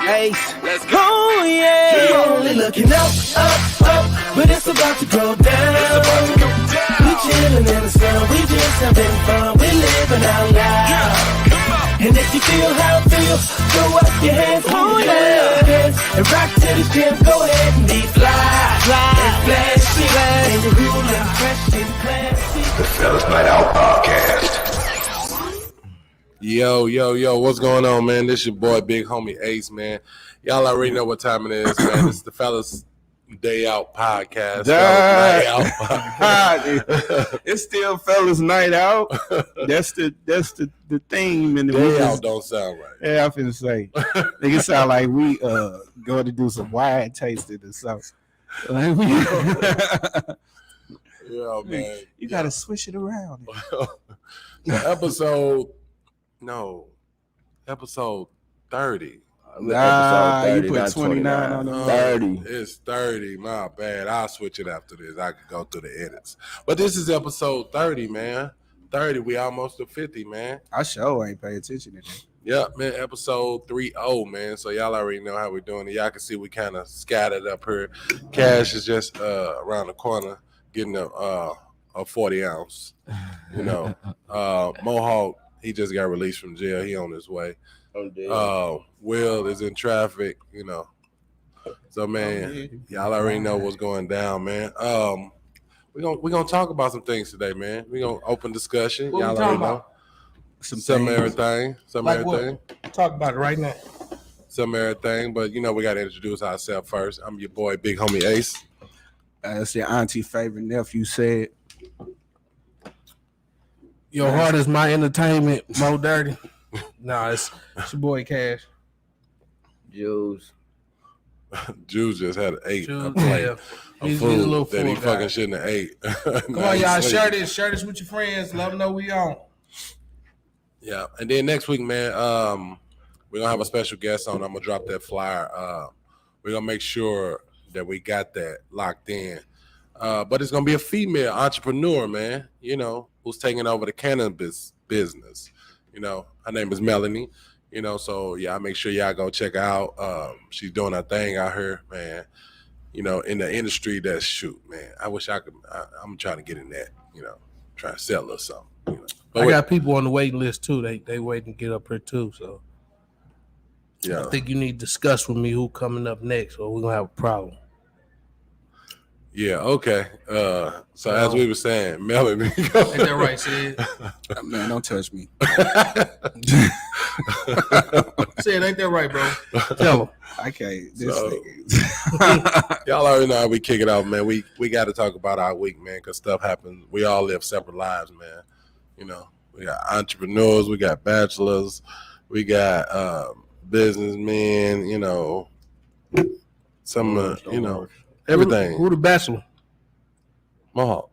Ace. Let's go. Oh yeah. You're only looking up, but it's about to go down. We chillin' in the sun, we just having fun, we living out loud. And if you feel how it feels, throw up your hands, hold your hands, and rock to this jam. Go ahead and be fly, and flashy, and you're ruling, fresh and classy. The Fellaz Night Out podcast. Yo, what's going on, man? This your boy, Big Homie Ace, man. Y'all already know what time it is, man. This is the Fellaz Day Out podcast. Night Out podcast. It's still Fellaz Night Out. That's the theme in the Day Out don't sound right. Yeah, I'm finna say. It sound like we going to do some wine tasting or something. Like Yeah, man. You gotta switch it around. episode 30. Nah, you put 29 on the 30. It's 30. My bad. I'll switch it after this. I can go through the edits. But this is episode 30, man. 30. We almost to 50, man. I sure ain't pay attention to that. Yeah, man. Episode 30, man. So y'all already know how we're doing it. Y'all can see we kind of scattered up here. Cash is just around the corner getting a 40 ounce. You know, Mohawk, he just got released from jail. He on his way. Will is in traffic, you know. So man, y'all already know what's going down, man. We're gonna talk about some things today, man. We're gonna open discussion. What Y'all we already talking know. Some everything. Some Like everything. what? Talk about it right now. Some everything. But you know, we gotta introduce ourselves first. I'm your boy, Big Homie Ace. That's your auntie favorite nephew said. Your heart is my entertainment, Mo Dirty. Nah, it's your boy Cash. Jules. Juice just had an 8 Jules, a plate yeah. of He's a food little that he full fucking guy. shouldn't have ate. Come on, y'all, share this with your friends. Let them know we on. Yeah, and then next week, man, we're gonna have a special guest on. I'm gonna drop that flyer. We're gonna make sure that we got that locked in. But it's gonna be a female entrepreneur, man. You know, who's taking over the cannabis business. You know, her name is Melanie. You know, so yeah, I make sure y'all go check her out. She's doing her thing out here, man. You know, in the industry, that's shoot, man. I wish I could. I'm trying to get in that. You know, trying to sell or something. You know. But I got people on the waiting list too. They waiting to get up here too. So yeah, I think you need to discuss with me who coming up next, or we're gonna have a problem. yeah, okay. So as we were saying, Melanie, Ain't that right, Sid? Man, don't touch me. Sid, ain't that right, bro? Tell him. I can't. Y'all already know how we kick it off, man. We got to talk about our week, man, because stuff happens. We all live separate lives, man. You know, we got entrepreneurs, we got bachelors, we got businessmen. You know, some you know, everything. Who the bachelor? Mohawk.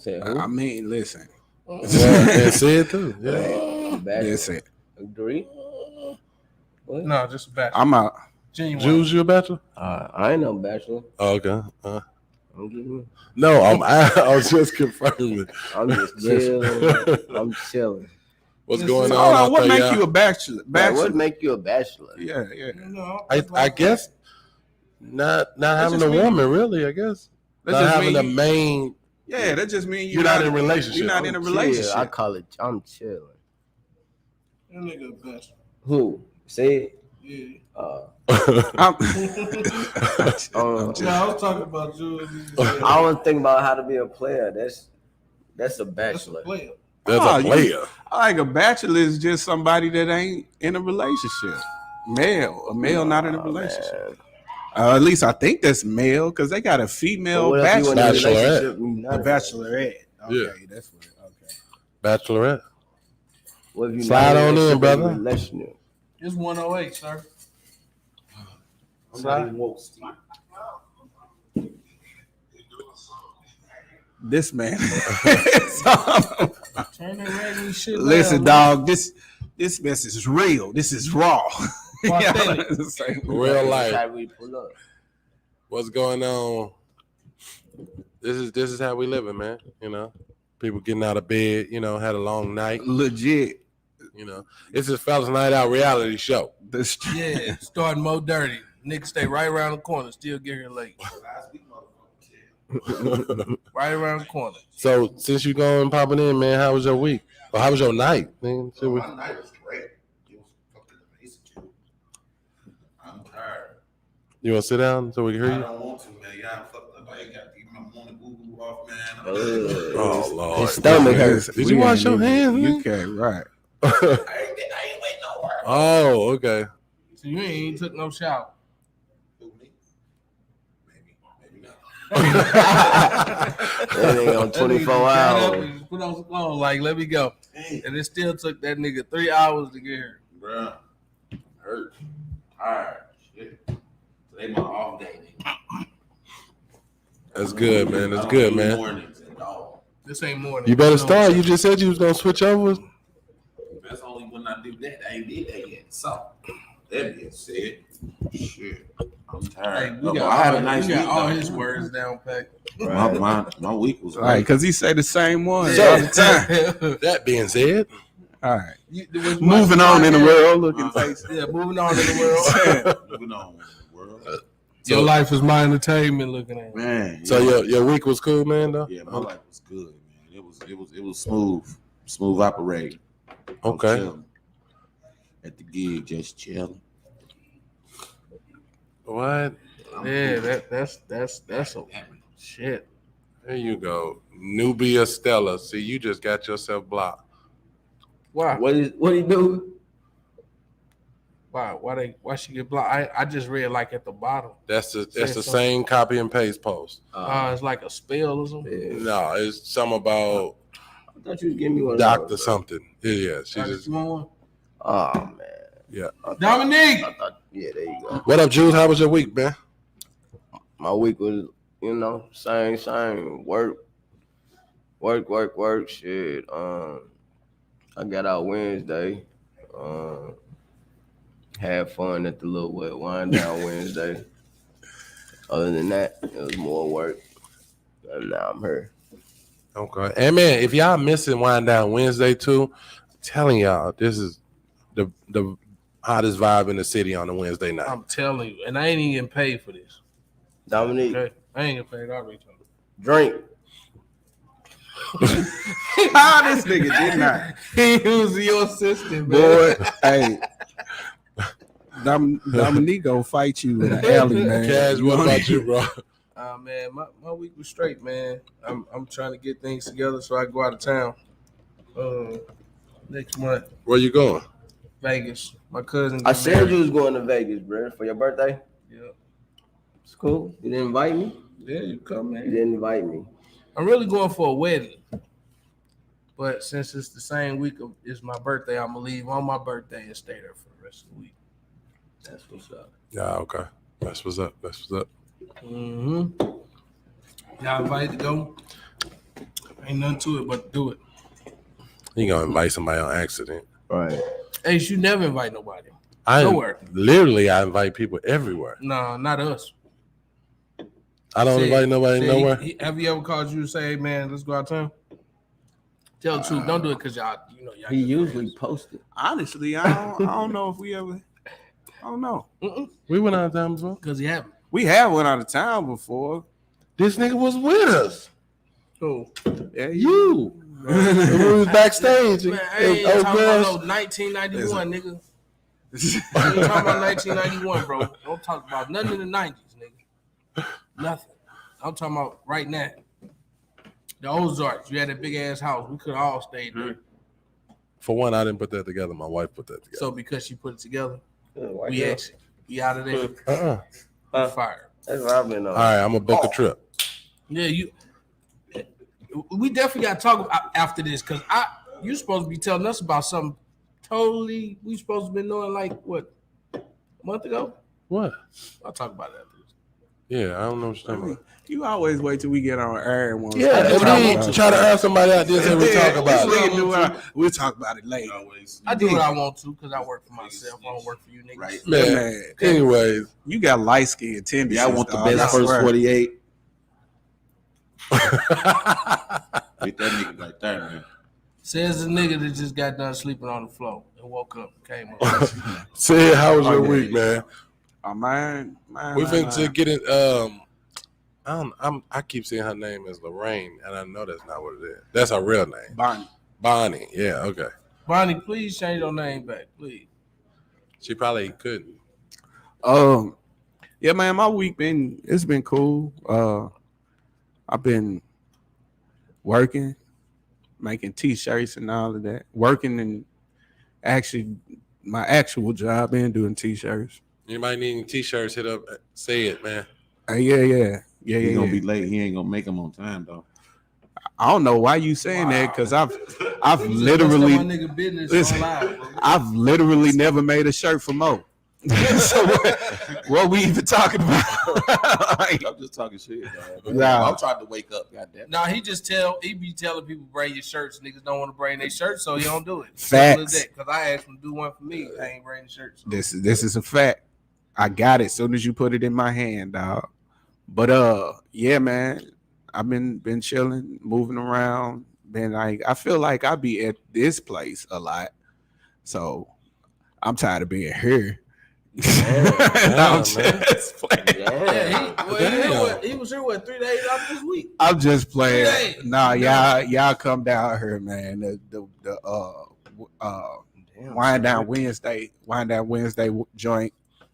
I mean, listen. Well, and Sid too. Yeah. Listen. Agree? What? No, just a bachelor. I'm out. Genuine. Jules, you a bachelor? I ain't no bachelor. Oh, okay. I'm just, No, I was just confirming. I'm just chilling. I'm chilling. What's going on Hold out on, what there, make y'all? you a bachelor? Like, what make you a bachelor? Yeah. No, I guess not having just a mean- woman, really. I guess That not just having a mean- main. Yeah, that just means You're not in a relationship. You're not in a Chill. relationship. I call it. I'm chilling. that nigga a bachelor. Who? Say it. Yeah. I'm- No, I was talking about Jules. I was thinking about how to be a player. That's a That's a bachelor. player. There's Oh, a player. like a bachelor is just somebody that ain't in a relationship. A male not in a relationship. At least I think that's male because they got a female What if you in a bachelor. Bachelorette. relationship and you A not? bachelorette. Okay, Yeah. that's what. Okay. Bachelorette. What if you Slide not on in, a relationship brother. and relationship? It's 108, sir. This man. Turn that raggedy shit Listen, down, dog. This mess is real. This is raw. Authentic. Real How life. we pull up? What's going on? This is how we living, man. You know, people getting out of bed. You know, had a long night. Legit. You know, it's his Fellaz Night Out reality show. Yeah, starting Mo Dirty. Niggas stay right around the corner, still get here late. Right around the corner. So since you going popping in, man, how was your week? Or how was your night? Man? My night was great. It was fucking amazing. I'm tired. You want to sit down so we can hear I you? don't want to, man. Y'all fucked up. I ain't got to get my morning boo-boo off, man. Oh, Lord. His stomach hurts. Did you wash your hands, man? You can't, right. I ain't waiting nowhere. Oh, okay. So you ain't took no shower. Who, me? Maybe not. That ain't on 24 hours. Put on some clothes, like, let me go. And it still took that nigga 3 hours to get here. Bruh. Hurt. Tired. Shit. Today my off day, nigga. That's good, man. That's good, man. Mornings at all. This ain't morning. You better start. You just said you was going to switch over. That's only when I do that. I ain't did that yet. So, that being said, shit. I'm Hey, tired. we I got, had a nice we got week, all though. his words down packed. My week was All right, great. because he say the same one So- all the time. That being said, All right. Moving Moving on in the world, looking face. Yeah, moving on in the world. Moving on in the world. Your life is my entertainment looking at. Man. so your week was cool, man, though? Yeah, my life was good, man. It was smooth operating. Okay. Chilling. At the gig, just chilling. What? Yeah, that's a shit. There you go. Nubia Stella. See, you just got yourself blocked. Why? What he do? Why she get blocked? I just read like at the bottom. That's the something. same copy and paste post. It's like a spell or something. No, it's something about I thought you was giving me one. Doctor something. Yeah, she Doctor, just you want one? Oh man. yeah. Dominique. I thought, yeah, there you go. What up, Jules? How was your week, man? My week was, same. Work. Shit. I got out Wednesday. Had fun at the little wind down Wednesday. Other than that, it was more work. And now I'm here. Okay. And man, if y'all missing Wind Down Wednesday too, I'm telling y'all, this is the hottest vibe in the city on a Wednesday night. I'm telling you, and I ain't even getting paid for this. Dominique, Okay, I ain't getting paid already. drink. This nigga did not. He was your assistant, man. Boy, hey. Dominique gonna fight you in the alley, man. Cash, what about you, bro? Man, my week was straight, man. I'm trying to get things together so I can go out of town. Next month, Where you going? Vegas. My cousin. I get said married. you was going to Vegas, bro, for your birthday. Yeah, It's cool. You didn't invite me. yeah, you come, You man. didn't invite me. I'm really going for a wedding, but since it's the same week it's my birthday, I'm gonna leave on my birthday and stay there for the rest of the week. That's what's up. Yeah, okay. That's what's up. Mm-hmm. Y'all invited to go? Ain't nothing to it but do it. You gonna invite somebody on accident. Right. Hey, you never invite nobody. I Nowhere. I invite people everywhere. No, not us. I don't invite nobody nowhere. Have he ever called you to say, hey, man, let's go out of town? Tell the truth. Don't do it because y'all He good usually friends. posted. Honestly, I don't know if we ever. I don't know. We went out of town before. Because he haven't. We have went out of town before. This nigga was with us. Oh. Yeah, You. we was backstage. Man, I ain't talking about no 1991, nigga. I ain't talking about 1991, bro. Don't talk about nothing in the 90s, nigga. Nothing. I'm talking about right now. The Ozarks. You had a big ass house. We could have all stayed there. For one, I didn't put that together. My wife put that together. So because she put it together, White we girl. exit. We out of there. Fire. That's what I've been on. All right, I'm gonna book a trip. Yeah, we definitely got to talk after this because you supposed to be telling us about something totally we supposed to be knowing like what a month ago. What? I'll talk about it after this. Yeah, I don't know what you're talking about. You always wait till we get on air and want to Yeah, talk and about we it. try to have somebody out there and we talk about This it. nigga do it. We'll talk about it later. I do what I want to because I work for myself. I don't work for you niggas. Right. Man, Man. anyways, You got light skin tendencies. Yeah, I want the dog, I best first swear. 48. Get that nigga right there, man. Says the nigga that just got done sleeping on the floor. and woke up, came up. Sid, how was your yeah. week, man? Mine. We finna get it. I keep saying her name is Lorraine, and I know that's not what it is. That's her real name. Bonnie. Yeah, okay. Bonnie, please change your name back, please. She probably couldn't. Yeah, man, my week it's been cool. I've been working, making t-shirts and all of that. Working and actually my actual job and doing t-shirts. Anybody needing t-shirts, hit up, say it, man. Yeah. He's gonna be late. He ain't gonna make them on time though. I don't know why you saying that because I've You just literally bust up my nigga business listen, on live, bro. I've literally never made a shirt for Mo. So what we even talking about? Like, I'm just talking shit, dog. Nah. I'm trying to wake up. Goddamn. Nah, he be telling people bring your shirts. Niggas don't want to bring their shirts, so he don't do it. Facts. Because I asked him to do one for me. I ain't bringing shirts. So. This is a fact. I got it as soon as you put it in my hand, dog. But yeah, man, I've been chilling, moving around. Been like, I feel like I be at this place a lot, so I'm tired of being here. I'm just playing. He was here 3 days out this week. I'm just playing. 3 days. Nah, y'all come down here, man. The Wind Down Wednesday joint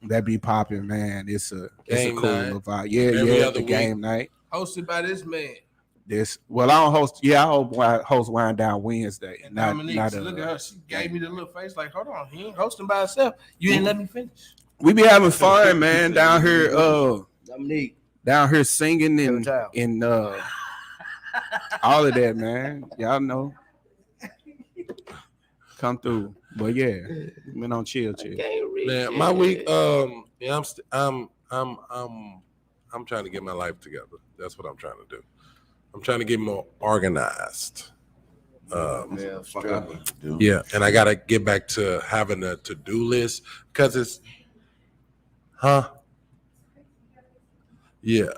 that be popping, man. It's a Game cool night. vibe. Yeah, Every the other game night. Hosted by this man. I don't host. Yeah, I host Wind Down Wednesday. And Dominique, look at her. She gave me the little face like, hold on, he ain't hosting by herself. You ain't let me finish. We be having fun, man, down here. Dominique. Down here singing and all of that, man. Y'all know. Come through, but yeah, been on chill. Man, my week, yeah, I'm trying to get my life together. That's what I'm trying to do. I'm trying to get more organized. Yeah, and I gotta get back to having a to-do list because it's, yeah, yeah.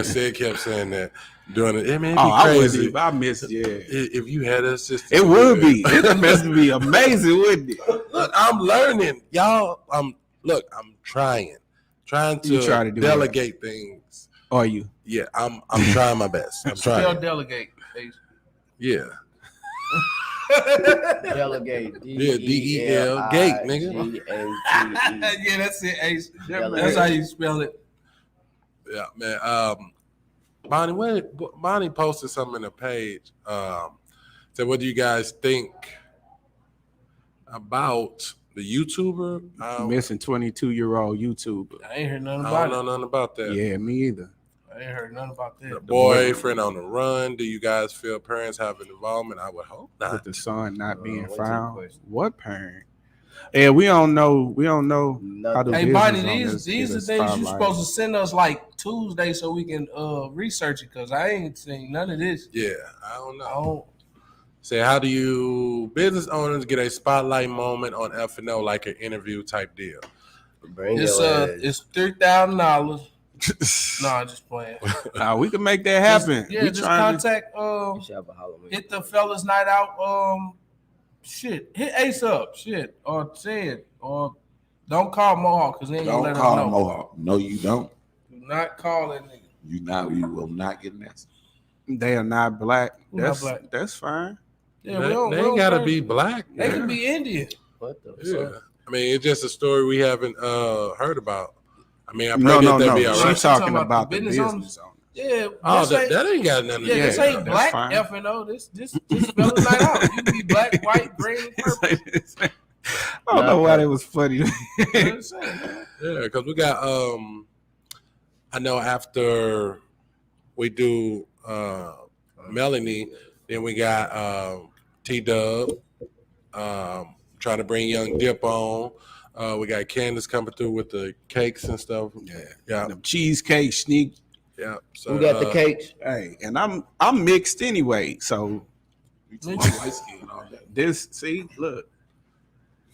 Sid kept saying that doing it. It may be crazy. I missed. Yeah, if you had a system, it would be. It must be amazing, wouldn't it? Look, I'm learning, y'all. I'm trying to delegate things. Are you? Yeah, I'm trying my best. I'm trying. Spell delegate. Yeah. Delegate. Yeah, DEL gate, nigga. Yeah, that's it, Ace. That's how you spell it. Yeah, man. Bonnie posted something in the page. Said, what do you guys think about the YouTuber? Missing 22-year-old YouTuber. I ain't heard nothing I about don't know nothing about that. Yeah, me either. I ain't heard nothing about that. The boyfriend on the run. Do you guys feel parents have an involvement? I would hope not. With the son not being found. What parent? Yeah, we don't know. How to. Hey, Bonnie, these are things you're supposed to send us like Tuesday so we can research it because I ain't seen none of this. Yeah, I don't know. Say, how do you business owners get a spotlight moment on F&O like an interview type deal? It's $3,000. No, I'm just playing. We can make that happen. Just contact. Hit the Fellaz Night Out. Hit Ace up. Or say it. Or don't call Mohawk because they ain't gonna let us know. Don't call Mohawk. No, you don't. Do not call that nigga. You will not get an answer. They are not black. That's fine. Yeah, they ain't gotta be black. They can be Indian. What the fuck? I mean, it's just a story we haven't heard about. I mean, I pray that be all right. She's talking about the business owners. Yeah. That ain't got nothing to do with it. This ain't black F&O. This Fellaz Night Out. You can be black, white, green, purple. I don't know why that was funny. Yeah, because we got I know after we do Melanie, then we got T-Dub trying to bring Young Dip on. We got Candace coming through with the cakes and stuff. Yeah. The cheesecake sneak. Yeah. So who got the cakes? Hey, and I'm mixed anyway. So this, see, look.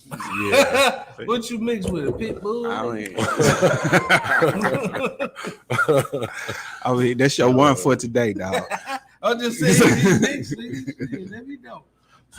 Yeah. What you mix with? A pit bull? I mean, that's your one for today, dog. I'm just saying, mix. Let me know.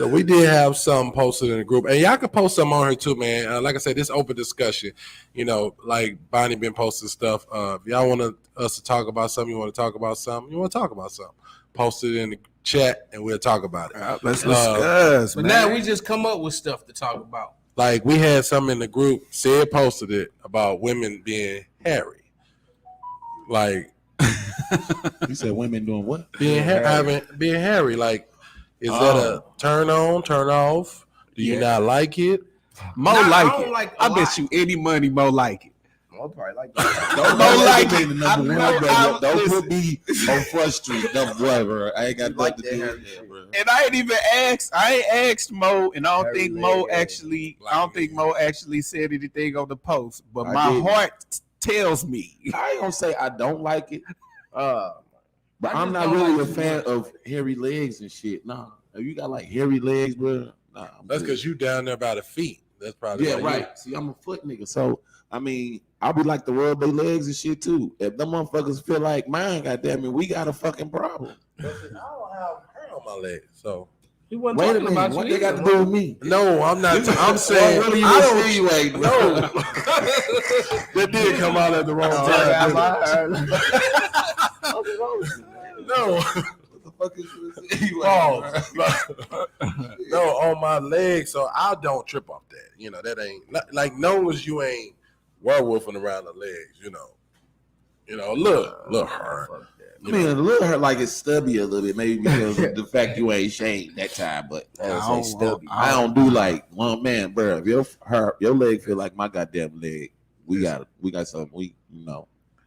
So we did have some posted in the group, and y'all can post some on here too, man. Like I said, this open discussion. You know, like Bonnie been posting stuff. If y'all want us to talk about something, you want to talk about something, post it in the chat, and we'll talk about it. Let's discuss. But man. now we just come up with stuff to talk about. Like we had some in the group. Sid posted it about women being hairy. Like You said women doing what? being hairy. Like, is that a turn on, turn off? Do you not like it? Mo Nah, I like don't it. like a I lot. bet you any money Mo like it. I'll probably like that. Don't like me it. the number I one, know, bro. I- Don't listen. put me on Front Street, number one, bro. I ain't got Like nothing to that do hair with shit. that, bro. And I ain't even asked. I ain't asked Mo, and I don't Hairy think leg, Mo yeah. actually. I don't think Mo actually said anything on the post. But I my didn't. heart tells me. I ain't gonna say I don't like it, but I I'm just not don't really like a too fan much. of hairy legs and shit. Nah, if you got like hairy legs, bro. Nah, That's because you down there by the feet. That's probably yeah, why you- right. See, I'm a foot nigga, so I mean, I'll be like to rub their legs and shit too. If them motherfuckers feel like mine, goddamn it, we got a fucking problem. I don't have hair on my leg, so He wasn't Wait a talking minute, about what you they got to either, do with me? no, I'm not. I'm saying What really I don't. insinuate, bro? No, that did come out at the wrong time. didn't it? No, What the fuck is you insinuating, Pause. bro? no, on my leg, so I don't trip off that. You know, that ain't like no as you ain't werewolfing around the legs. You know, look hard. I mean, a little hurt like it's stubby a little bit, maybe because of the fact you ain't shaved that time. But I don't do like one man, bro. If your leg feel like my goddamn leg, we got something. We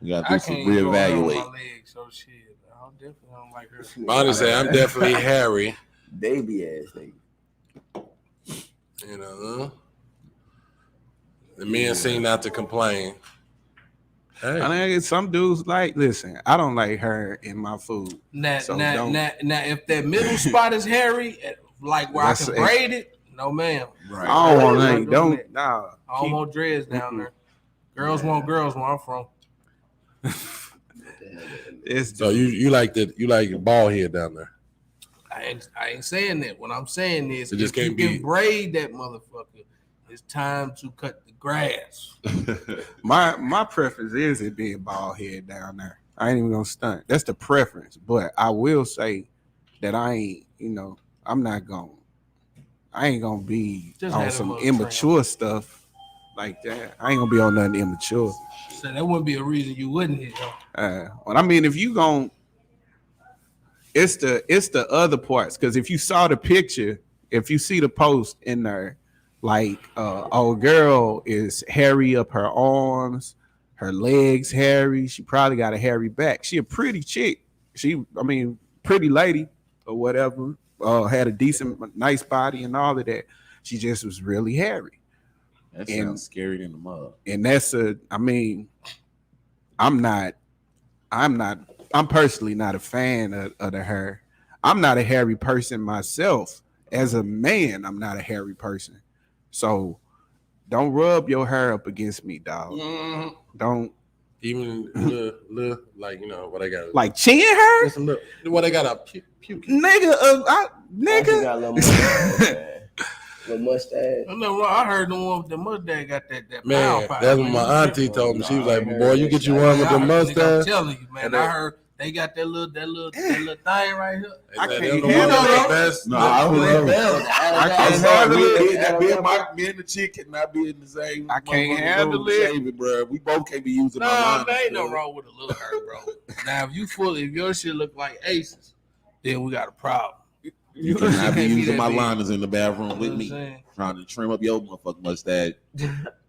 got to I do some can't even go around reevaluate. my legs, so shit. I definitely don't like her. Bonnie said I'm definitely hairy. Baby ass nigga. You know, the men seem not to complain. Hey. I mean, some dudes like. Listen, I don't like her in my food. Now, So now, don't- now, now, if that middle spot is hairy, like where That's I can it. braid it, no ma'am. Right. I don't want. I'm Hey, not doing don't. that. Nah. I don't want dreads down there. Girls want girls where I'm from. It's So you like bald head down there? I ain't saying that. What I'm saying is, It just if you can't be- can braid that motherfucker, it's time to cut the grass. my preference is it being bald head down there. I ain't even gonna stunt. That's the preference. But I will say that I ain't. I ain't gonna be Just on had a some little immature stuff like that. I ain't gonna be on nothing immature. So that wouldn't be a reason you wouldn't hit him. Well, I mean, if you gon' it's the other parts. Because if you saw the picture, if you see the post in there, like old girl is hairy up her arms, her legs hairy. She probably got a hairy back. She a pretty chick. Pretty lady or whatever. Had a decent, nice body and all of that. She just was really hairy. That And- sounds scary in the mud. And that's I'm personally not a fan of the hair. I'm not a hairy person myself. As a man, I'm not a hairy person. So don't rub your hair up against me, dog. Don't Even little like what I got. like chin hair, Just a little, what I got a puke. nigga. I Nigga. got a little mustache, man. Little mustache. I know. I heard the one with the mustache got that Man, pow. that's what my auntie told me. She was like, "Boy, you get you one with the I'm mustache." telling you, man. And I heard they got that little thing right here. I They can't don't know handle what it. the best. No, I don't know. I I'm can't sorry, handle it. me and the chick cannot be in the same. I can't motherfucking handle room it. shaving, bro. We both can't be using my No, line. there ain't no wrong with a little hair, bro. Now, if your shit look like Aces, then we got a problem. You cannot be Can't be using that my big. liners in the bathroom You know with what me, I'm saying? trying to trim up your motherfucking mustache. I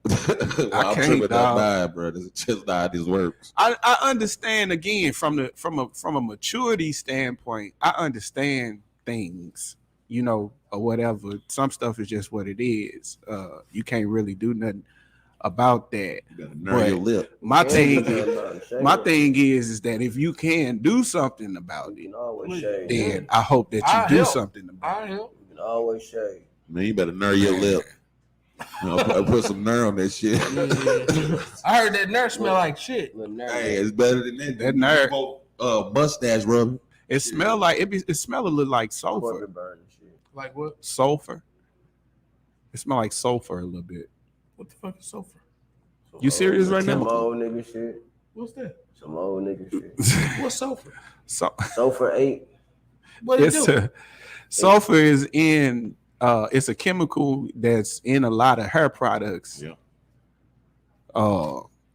I'm can't, tripping that dog. bad, bro. This is just not how this works. I understand again from a maturity standpoint. I understand things, or whatever. Some stuff is just what it is. You can't really do nothing about that. You better nerve your lip. My thing is, is that if you can do something about you it, can always shave. then I hope that you I'll do help. something about I it. help. You can always shave. Man, you better nerve your lip. Put some nerve on that shit. I heard that nurse smell like shit. Little nerve. Hey, it's better than that. That nerve. Mustache rub. It smell like it smell a little like sulfur. Corporate burn and shit. Like what? Sulfur. It smells like sulfur a little bit. What the fuck is sulfur? You serious right Some now? old nigga shit. What's that? Some old nigga shit. What's sulfur? Sulfur 8. What it do? Sulfur is in. It's a chemical that's in a lot of hair products. Yeah.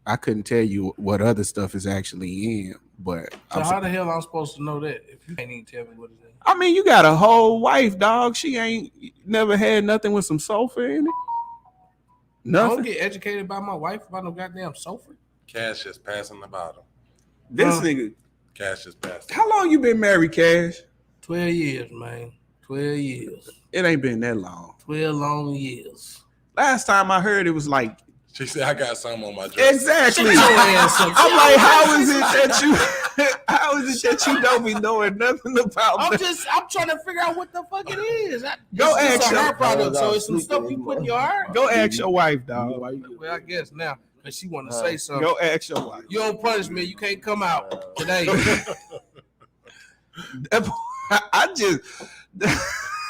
I couldn't tell you what other stuff is actually in, but So how the hell I'm supposed to know that if you can't even tell me what it is? I mean, you got a whole wife, dog. She ain't never had nothing with some sulfur in it. I Nothing. don't get educated by my wife about no goddamn sulfur. Cash just passing the bottle. This nigga. Cash just passed. How long you been married, Cash? 12 years, man. 12 years. It ain't been that long. 12 long years. Last time I heard, it was like She said, "I got some on my dress." exactly. Shut your ass up. I'm like, how is it that you? How is it that you don't be knowing nothing about? I'm trying to figure out what the fuck it is. Go It's ask a your- hair product, so it's some stuff you put in your hair. Go ask your wife, dog. Well, I guess now, because she want to say something. Go ask your wife. You don't punish me. You can't come out today. I just,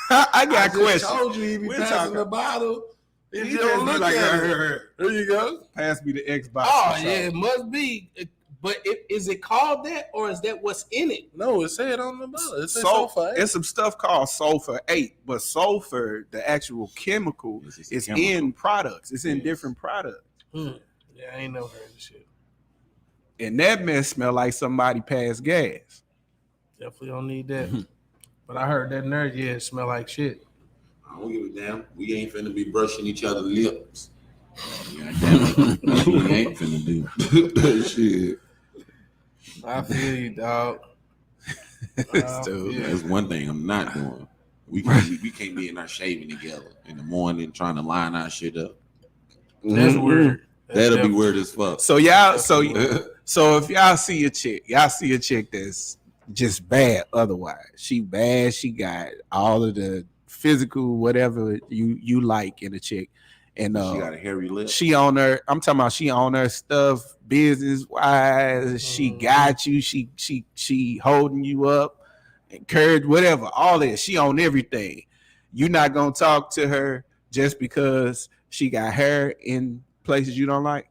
I got questions. Told you he be We're passing talking- the bottle. He He just just be look like, at her. Here you go. Pass me the Xbox. Oh, yeah, it must be. But is it called that, or is that what's in it? No, it said on the bottle. It said Sulfur. sulfur. It's some stuff called sulfur 8, but sulfur, the actual chemical, is in products. It's in different products. Yeah, I ain't never heard this shit. And that mess smell like somebody passed gas. Definitely don't need that. But I heard that nerd, yeah, it smell like shit. I don't give a damn. We ain't finna be brushing each other's lips. God damn it. We ain't finna do shit. I feel you, dog. That's one thing I'm not doing. We can't be in our shaving together in the morning trying to line our shit up. That's weird. That'll be weird as fuck. So so if y'all see a chick that's just bad otherwise. She bad, she got all of the physical whatever you like in a chick. And She got a hairy lip. she on her, I'm talking about she on her stuff business wise. She got you, she holding you up, encourage, whatever, all that. She on everything. You not gonna talk to her just because she got hair in places you don't like.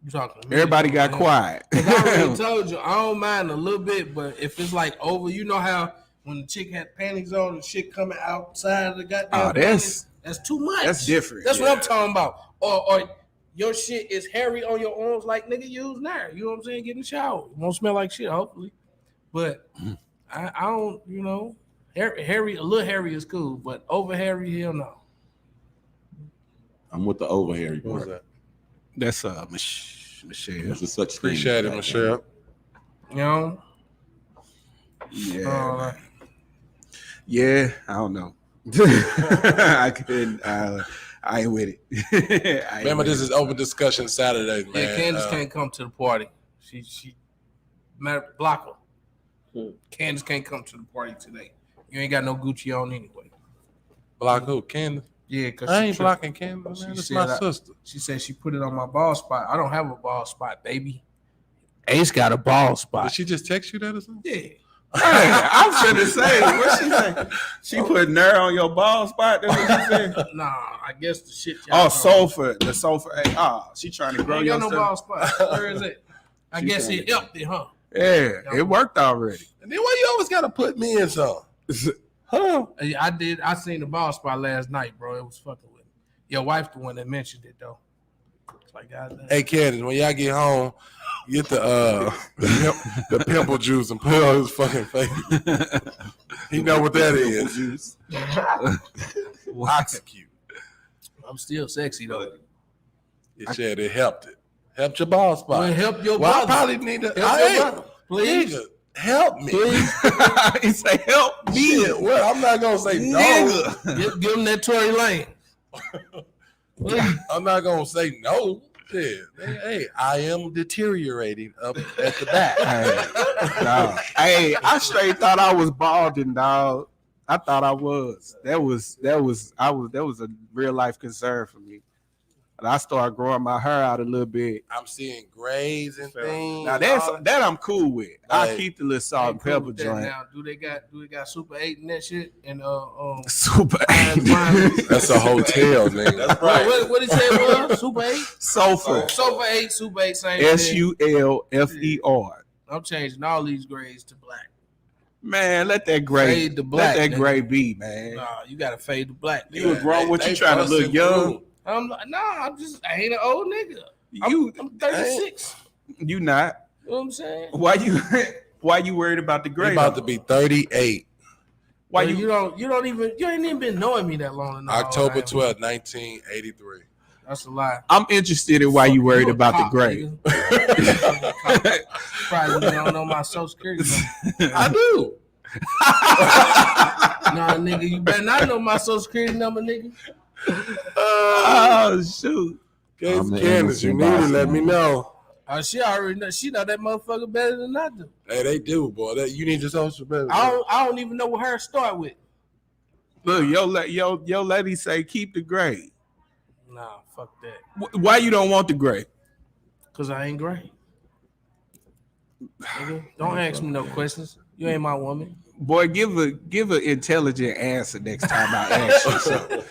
You talking to me? Everybody got quiet. I already told you, I don't mind a little bit, but if it's like over, you know how when the chick had panties on and shit coming outside of the goddamn panties, that's too much. That's different. That's what I'm talking about. Or your shit is hairy on your arms like nigga use now. You know what I'm saying? Get in the shower. It won't smell like shit, hopefully. But I don't, you know, hairy, a little hairy is cool, but over hairy, hell no. I'm with the over hairy What was part. that? That's Michelle. There's a such thing. Appreciate it, Michelle. You know? Yeah. Yeah, I don't know. I couldn't. I ain't with it. Remember, this is open discussion Saturday, man. Yeah, Candace can't come to the party. She block her. Candace can't come to the party today. You ain't got no Gucci on anyway. Block who? Candace? Yeah, because I ain't blocking Candace, man. She That's said my sister. She said she put it on my ball spot. I don't have a ball spot, baby. Ace got a ball Did spot. she just text you that or something? Yeah. I'm finna say, what she say? She put nerve on your ball spot. That's what she said. Nah, I guess the shit. Oh, sulfur. The sulfur. She trying to I grow ain't your got no ball spot. Where is it? I She guess trying it helped it, huh? Yeah, it worked already. And then why you always gotta put me in some? Huh? I did. I seen the ball spot last night, bro. It was fucking with me. Your wife, the one that mentioned it, though. It's like, goddamn. Hey, Candace, when y'all get home, get the pimple juice and put it on his fucking face. He know what that is. Oxycute. I'm still sexy, though. You said it helped it. Helped your ball spot. Well, help your Well, I brother. probably need to. Help your brother. Please. Nigga, help me. He say, help me. Shit, well, I'm not gonna say no. Nigga. Give him that Tory Lane. I'm not gonna say no. Yeah. Hey, I am deteriorating up at the back. Dog. Hey, I straight thought I was balding, dog. I thought I was. That was a real life concern for me. And I started growing my hair out a little bit. I'm seeing grays and things. Now that I'm cool with. I Hey, keep the little salt and pepper joint. Now, do they got Super 8 and that shit? And Super 8. That's a hotel, nigga. That's right. What did he say it was? Super 8? Sofa. Super 8, Super 8, same thing. SULFER. I'm changing all these grades to black. Man, let that gray Fade to black, let that nigga. gray be, man. Nah, you gotta fade to black. You was grown, what They you trying to look busting young? I ain't an old nigga. I'm 36. You not. You know what I'm saying? Why you worried about the He gray? about to be 38. Why Well, you you ain't even been knowing me that long. October 12th, 1983. That's a lie. I'm interested in why you worried about the gray. Probably don't know my social security number. I do. Nah, nigga, you better not know my social security number, nigga. Oh shoot. Candace, you need to let me know. She already know. She know that motherfucker better than I do. Hey, they do, boy. You need your social better. I don't even know what her start with. Look, yo lady say keep the gray. Nah, fuck that. Why you don't want the gray? Cause I ain't gray. Nigga, don't ask me no questions. You ain't my woman. Boy, give an intelligent answer next time I ask you something.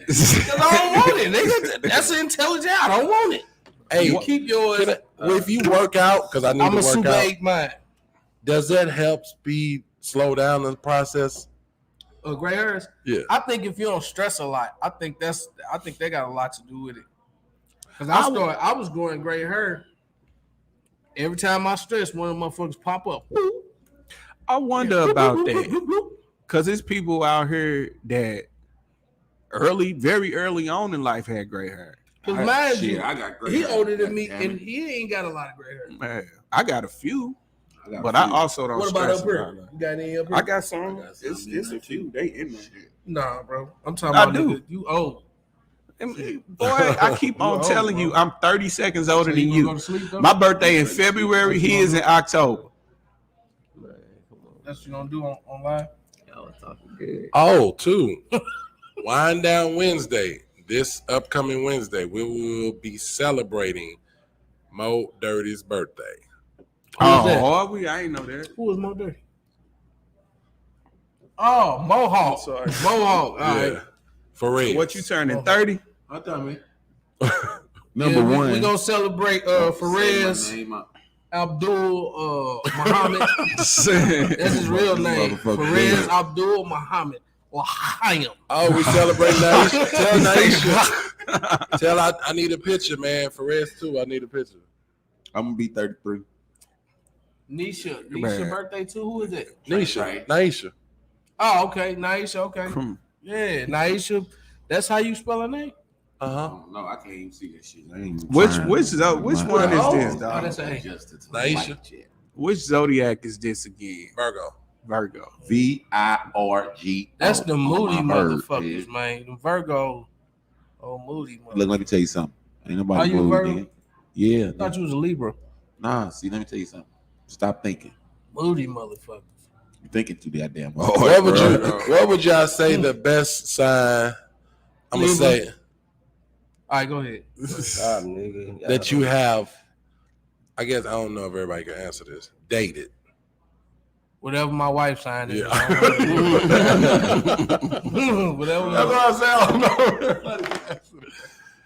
Cause I don't want it, nigga. That's intelligent. I don't want it. Hey, You keep yours. if you work out, because I need I'm to a work Super out, 8 mind. does that help slow down the process? Gray hairs. Yeah. I think if you don't stress a lot, I think they got a lot to do with it. Cause I was growing gray hair. Every time I stress, one of the motherfuckers pop up. I wonder about that. Cause there's people out here that very early on in life had gray hair. Cause mind Shit, you, I got gray he hair. older than me, Damn and it. he ain't got a lot of gray hair. Man, I got a few, got but a I few. also don't What about stress up here? about it. You got any up here? I got some. I got some It's in a there, few. They in there. Nah, bro. I'm talking I about do. nigga, you old. Boy, I keep on old, telling bro. you, I'm 30 seconds older So than you gonna go you. to sleep, though? My birthday in February. He is in October. Man, come on. That's what you gonna do on live? Y'all talking good. Oh, too. Wind Down Wednesday. This upcoming Wednesday, we will be celebrating Mo Dirty's birthday. Who's that? I ain't know that. Who was Mo Dirty? Oh, Mohawk. Sorry. Mohawk. All right. For real. What you turning 30? I thought, man. Number Yeah, one. we gonna celebrate Fellaz Abdul Muhammad. That's his real name. Fellaz Abdul Muhammad. Or Hayam. Oh, we celebrate Naisha. Tell Naisha. Tell I need a picture, man. For Rez too, I need a picture. I'm gonna be 33. Nisha Man. birthday too? Who is it? Naisha. Naisha. Oh, okay. Naisha, okay. Hmm. Yeah, Naisha. That's how you spell her name? Uh-huh. No, I can't even see that shit. Which one is this, Oh, dog? that's a Naisha. Which zodiac is this again? Virgo. Virgo. VIRG. That's the moody on my bird, motherfuckers, man. The Virgo. Oh, moody motherfuckers. Look, let me tell you something. Ain't Are nobody you a moved, Virgo? nigga. Yeah. I thought you was a Libra. Nah, see, let me tell you something. Stop thinking. Moody motherfuckers. You're thinking too goddamn What hard. would y'all say the best sign? I'm gonna Libra. say All right, go ahead. God, nigga. that you have. I guess I don't know if everybody can answer this. Dated. Whatever my wife signed is. Yeah. Whatever. That's what I say. I don't know.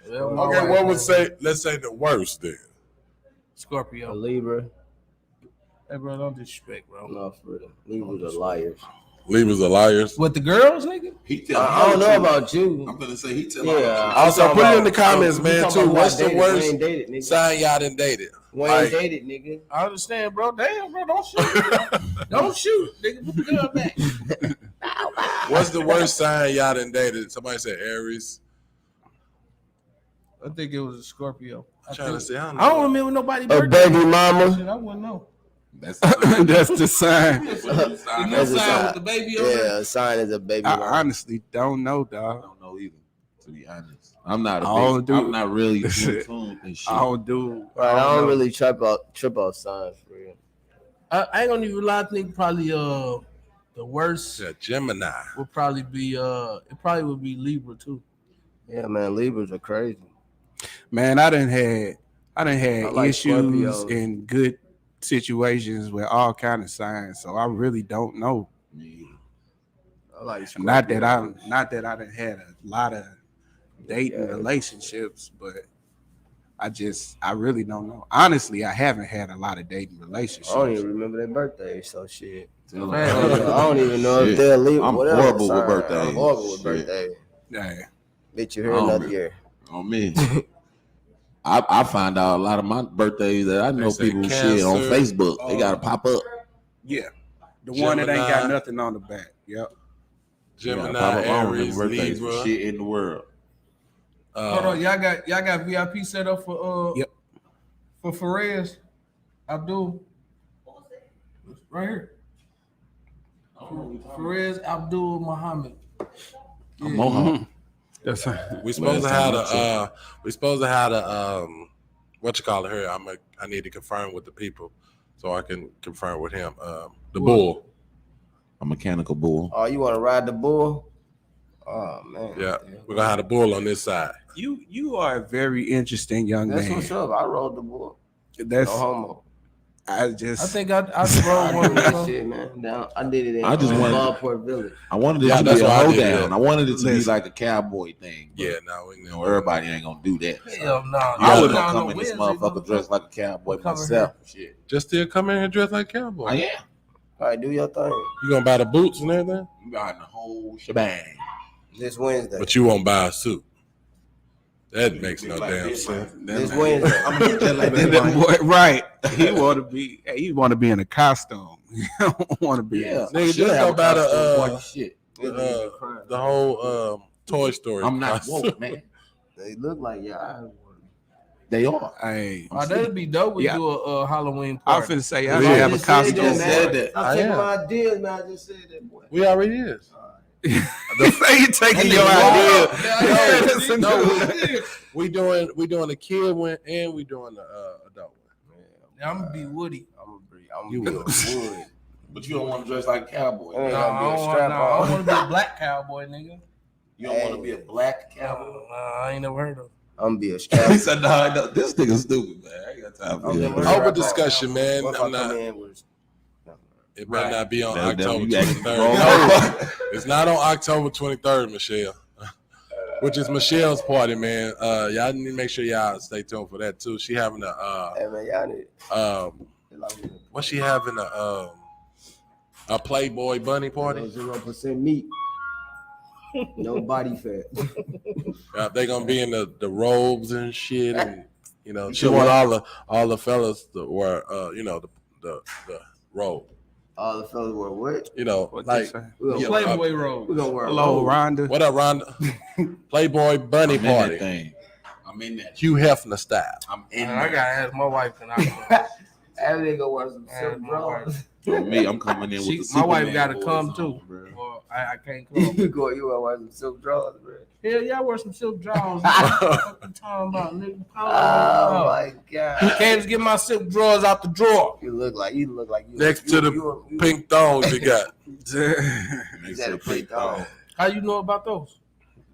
Whatever my Okay, wife what would signed. say? Let's say the worst then. A Scorpio. Libra. Hey, bro, don't disrespect, bro. No, for real. Libras are liars. Libras are liars. With the girls, nigga? He tell I don't know about you. I'm gonna say he tell Yeah. Also, put it in the comments, You man. talking Too. about What's the dated. We worst ain't dated, nigga. sign y'all done dated? We ain't Like- dated, nigga. I understand, bro. Damn, bro, don't shoot. Don't shoot, nigga. Put the gun back. What's the worst sign y'all done dated? Somebody said Aries. I think it was a Scorpio. I'm trying to say. I don't know. I don't remember nobody A birthday. baby mama. Shit, I wouldn't know. That's That's the sign. The sign. new That's a sign sign. with the baby on it. Yeah, a sign is a baby I mama. honestly don't know, I dog. don't know either, to be honest. I'm not a I don't big, do I'm it. not really in tune and shit. I don't do. Right, I don't know. really trip out signs for real. I ain't gonna even lie. I think probably the worst Yeah, Gemini. would probably be it probably would be Libra too. Yeah, man, Libras are crazy. Man, I done had like issues Scorpios. in good situations with all kind of signs, so I really don't know. I like Not that Scorpios. I done had a lot of dating relationships, but I really don't know. Honestly, I haven't had a lot of dating relationships. I don't even remember their birthday, so shit. I Man, don't even know if Shit. they'll leave. I'm whatever horrible with sign. birthdays. I'm horrible with Shit. birthdays. Yeah. Bitch, you here I don't another re- year. On me. I find out a lot of my birthdays that I know say people shit on Cancer, Facebook. They gotta pop up. Yeah. The one that ain't Gemini. got nothing on the back. Yep. They gotta Gemini, pop up. I don't Aries, remember birthdays for Libra. shit in the world. Hold on, y'all got VIP set up for Yep. for Fellaz Abdul. Right here. Fellaz Abdul Muhammad. I'm Mohawk. That's We supposed to have the what you call it here. I need to confirm with the people so I can confirm with him. The bull. A mechanical bull. Oh, you want to ride the bull? Oh man. Yeah. We're gonna have the bull on this side. you are a very interesting young That's man. what's up. I rode the bull. That's No homo. I just I think I drove one. That shit, man. Down. I did it in I just wanted- Ballport Village. I wanted it Yeah, to that's be a what I hold did, down. yeah. I wanted it to be Listen. like a cowboy thing. But, Yeah, no, we you know, everybody ain't gonna do that. So. Hell no. I was No, gonna no, come in this Wednesday, motherfucker dressed like a cowboy Come myself. Shit. just still come in here dressed like a cowboy. I am. All right, do your thing. You gonna buy the boots and everything, I'm buying the whole shebang. This Wednesday. but you won't buy a suit. That makes no damn sense. This Wednesday. I'm gonna just like that. that boy, right. He want to be in a costume. He don't want to be. Yeah, Nigga, should just have go a buy the, costume like shit. The whole Toy Story. I'm not costume. woke, man. They look like y'all. They are. Hey, Oh, that'd be dope. We Yeah. do a Halloween I was party. finna say I We should have a just said costume. that, said man. that. I'm taking I am. my ideas, man. I just said that, boy. We already is. You taking your idea? No, We doing the kid one and we doing the adult one. I'm gonna be Woody. I'm You gonna will. be wood. But you don't want to dress like a cowboy. Ain't No, gonna be a I strap on. want to be a black cowboy, nigga. You don't want to be a black cowboy. I ain't never heard of. I'm gonna be a strap. He said, "No, this nigga stupid, man. I ain't got time for I'm this." never bro." Over discussion, man. What if I'm I come not. in with- It might not be on That- that- October you acting 23rd. wrong. No, it's not on October 23rd, Michelle. Which is Michelle's party, man. Y'all need to make sure y'all stay tuned for that too. She having Hey man, y'all need. what's she having a Playboy bunny party? 0% meat. No body fat. They gonna be in the robes and shit, and you know she sure want all the fellas to wear the robe. All the fellas wear what? You know, like We gonna, Yeah, Playboy robe. we gonna wear Hello, a robe. Rhonda. what up, Rhonda? Playboy bunny I'm in that party, thing. I'm in that. Hugh Hefner style. I'm in Man, I that. gotta ask my wife. Can I? That nigga wear some Man, silk my drawers. For me, I'm coming in with She, the my wife Superman gotta boys come on, too. bro. Well, I can't come. You wanna wear some silk drawers, bro? Hell yeah, I wear some silk drawers. What you talking about, nigga? Oh my god. Can't just get my silk drawers out the drawer. You look like you. Next to the you, pink thongs you got. You got a pink dog. How you know about those?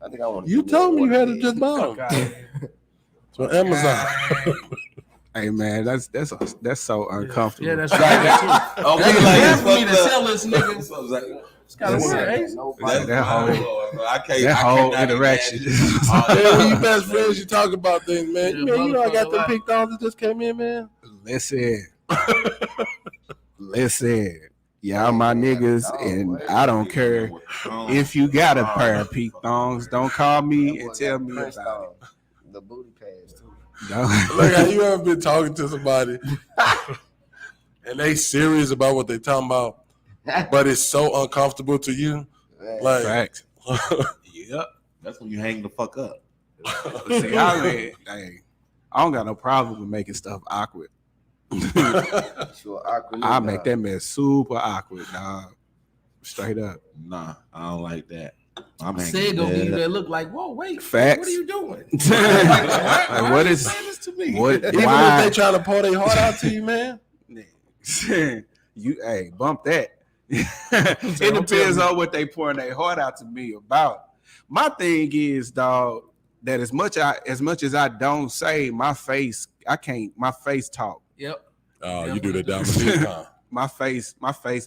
I think I want. You told me you had to just buy them. Okay. It's on Amazon. Hey man, that's so uncomfortable. Yeah, that's right. Oh, That's we like bad it's for me to fucked up. sell this nigga. So it's like, It's gotta Listen, work, eh? Nobody. That whole- I can't. that I whole cannot interaction. imagine. Man, when you best friends, you talk about things, man. Yeah, Man, you know I got motherfucker, them like- pink thongs that just came in, man. Listen. Y'all my niggas, and I don't care if you got a pair of pink thongs. Don't call me and tell me about it. The booty pads too. Don't- Like, have you ever been talking to somebody and they serious about what they talking about, but it's so uncomfortable to you? Like, Facts. Yep. That's when you hang the fuck up. See, I don't got no problem with making stuff awkward. Sure, awkward. I make that mess super awkward, dog. Straight up. Nah, I don't like that. I'm hanging. Said gonna give you dead. that look like, whoa, wait, Facts. what are you doing? Like, what is this to me? what? even Why? if they trying to pour their heart out to you, man. You bump that. It depends on what they pouring their heart out to me about. My thing is, dog, that as much as I don't say, my face talk. Yep. Oh, you do the Dominique, huh? My face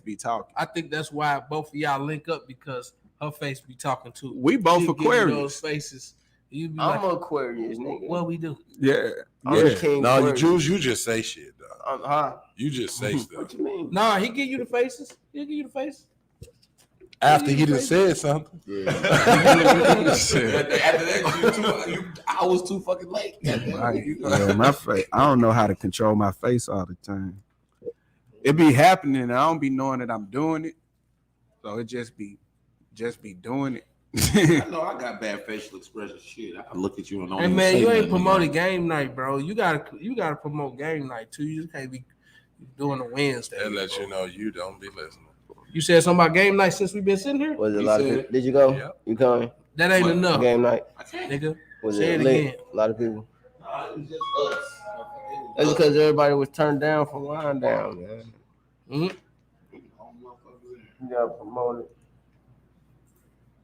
be talking. I think that's why both of y'all link up because her face be talking too. We both She'll give you Aquarius. those faces. You be I'm like, Aquarius, nigga. what we do? Yeah. I'm the Yeah. king No, you Aquarius. Jews, you just say shit, though. Huh? You just say stuff. What you mean? Nah, he give you the faces. He'll give you the face. After he done said something. Yeah. After that, I was too fucking late. Yeah, my face. I don't know how to control my face all the time. It be happening, and I don't be knowing that I'm doing it. So it just be doing it. I know I got bad facial expression. Shit, I look at you and don't Hey even man, say you ain't nothing. promoting game night, bro. You gotta promote game night too. You just can't be doing a Wednesday. That let you know you don't be listening. You said something about game night since we've been sitting here? Was it a He lot of said- people? Did you go? Yeah. You coming? That ain't What? enough, Game night. nigga. Was Say it it lit? again. A lot of people. Nah, it was just us. That's because everybody was turned down from Wind Down, man. Mhm. You gotta promote it.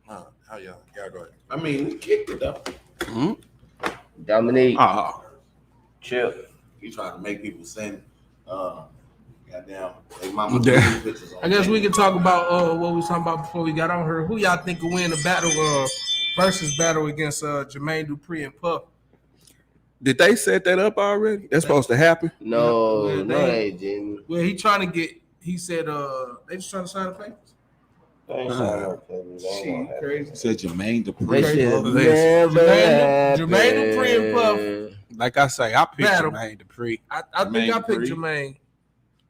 Huh? How y'all? Y'all go ahead. I mean, we kicked it up. Dominique, chill. You trying to make people send, goddamn, they mama Yeah. pictures on I guess we there. can talk about what we was talking about before we got on here. Who y'all think will win the battle versus battle against Jermaine Dupri and Puff? Did they set that up already? That's supposed to happen. No, Yeah, no, they didn't. Well, he trying to get. He said they just trying to sign the papers. They ain't signing no papers. They ain't gonna happen. Crazy. Said Jermaine They Dupri. should Listen. never happen. Jermaine Dupri and Like I say, I picked Battle. Jermaine Dupri. I think I Jermaine picked Dupri. Jermaine,